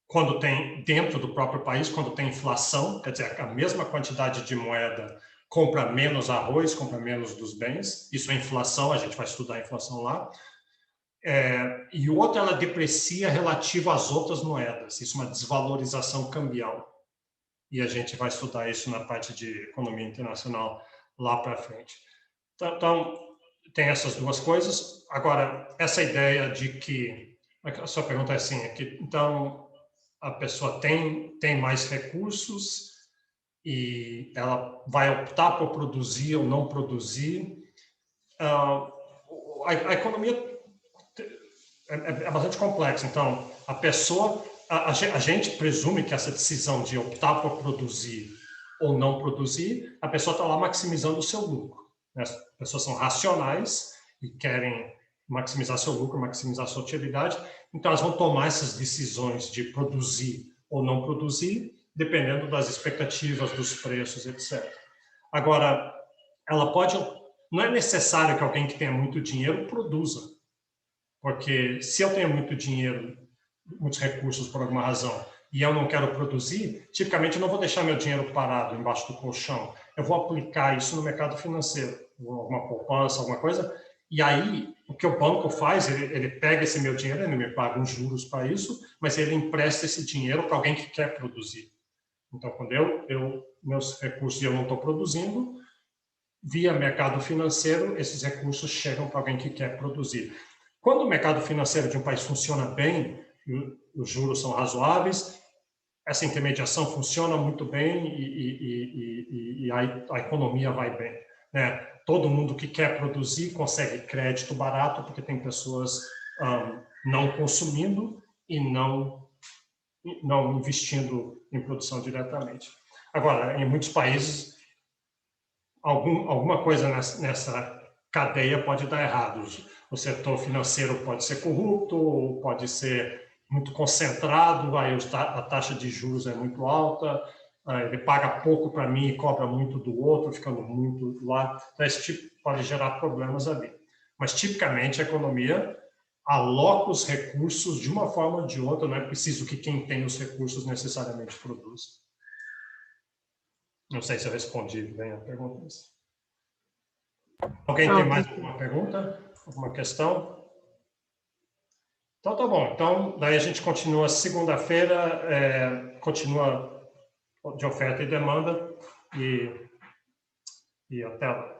quando tem, dentro do próprio país, quando tem inflação, quer dizer, a mesma quantidade de moeda compra menos arroz, compra menos dos bens, isso é inflação, a gente vai estudar a inflação lá. E o outro, ela deprecia relativo às outras moedas, isso é uma desvalorização cambial. E a gente vai estudar isso na parte de economia internacional lá para frente. Então, tem essas duas coisas. Agora, essa ideia de que, a sua pergunta é assim, então, a pessoa tem mais recursos e ela vai optar por produzir ou não produzir. A economia é bastante complexa. Então, a pessoa... A gente presume que essa decisão de optar por produzir ou não produzir, a pessoa está lá maximizando o seu lucro. As pessoas são racionais e querem maximizar seu lucro, maximizar sua utilidade, então elas vão tomar essas decisões de produzir ou não produzir, dependendo das expectativas, dos preços, etc. Agora, não é necessário que alguém que tenha muito dinheiro produza, porque se eu tenho muito dinheiro, muitos recursos por alguma razão, e eu não quero produzir, tipicamente eu não vou deixar meu dinheiro parado embaixo do colchão. Eu vou aplicar isso no mercado financeiro, alguma poupança, alguma coisa, e aí o que o banco faz, ele pega esse meu dinheiro, ele me paga uns juros para isso, mas ele empresta esse dinheiro para alguém que quer produzir. Então, quando meus recursos eu não estou produzindo, via mercado financeiro, esses recursos chegam para alguém que quer produzir. Quando o mercado financeiro de um país funciona bem, os juros são razoáveis, essa intermediação funciona muito bem e a economia vai bem, né? Todo mundo que quer produzir consegue crédito barato, porque tem pessoas não consumindo e não investindo em produção diretamente. Agora, em muitos países, alguma coisa nessa cadeia pode dar errado. O setor financeiro pode ser corrupto, ou pode ser muito concentrado, aí a taxa de juros é muito alta, ele paga pouco para mim e cobra muito do outro, ficando muito lá. Então, esse tipo pode gerar problemas ali. Mas, tipicamente, a economia aloca os recursos de uma forma ou de outra, não é preciso que quem tem os recursos necessariamente produza. Não sei se eu respondi bem a pergunta. Alguém tem mais alguma pergunta? Alguma questão? Então, tá bom. Então, daí a gente continua segunda-feira, continua de oferta e demanda, e até lá.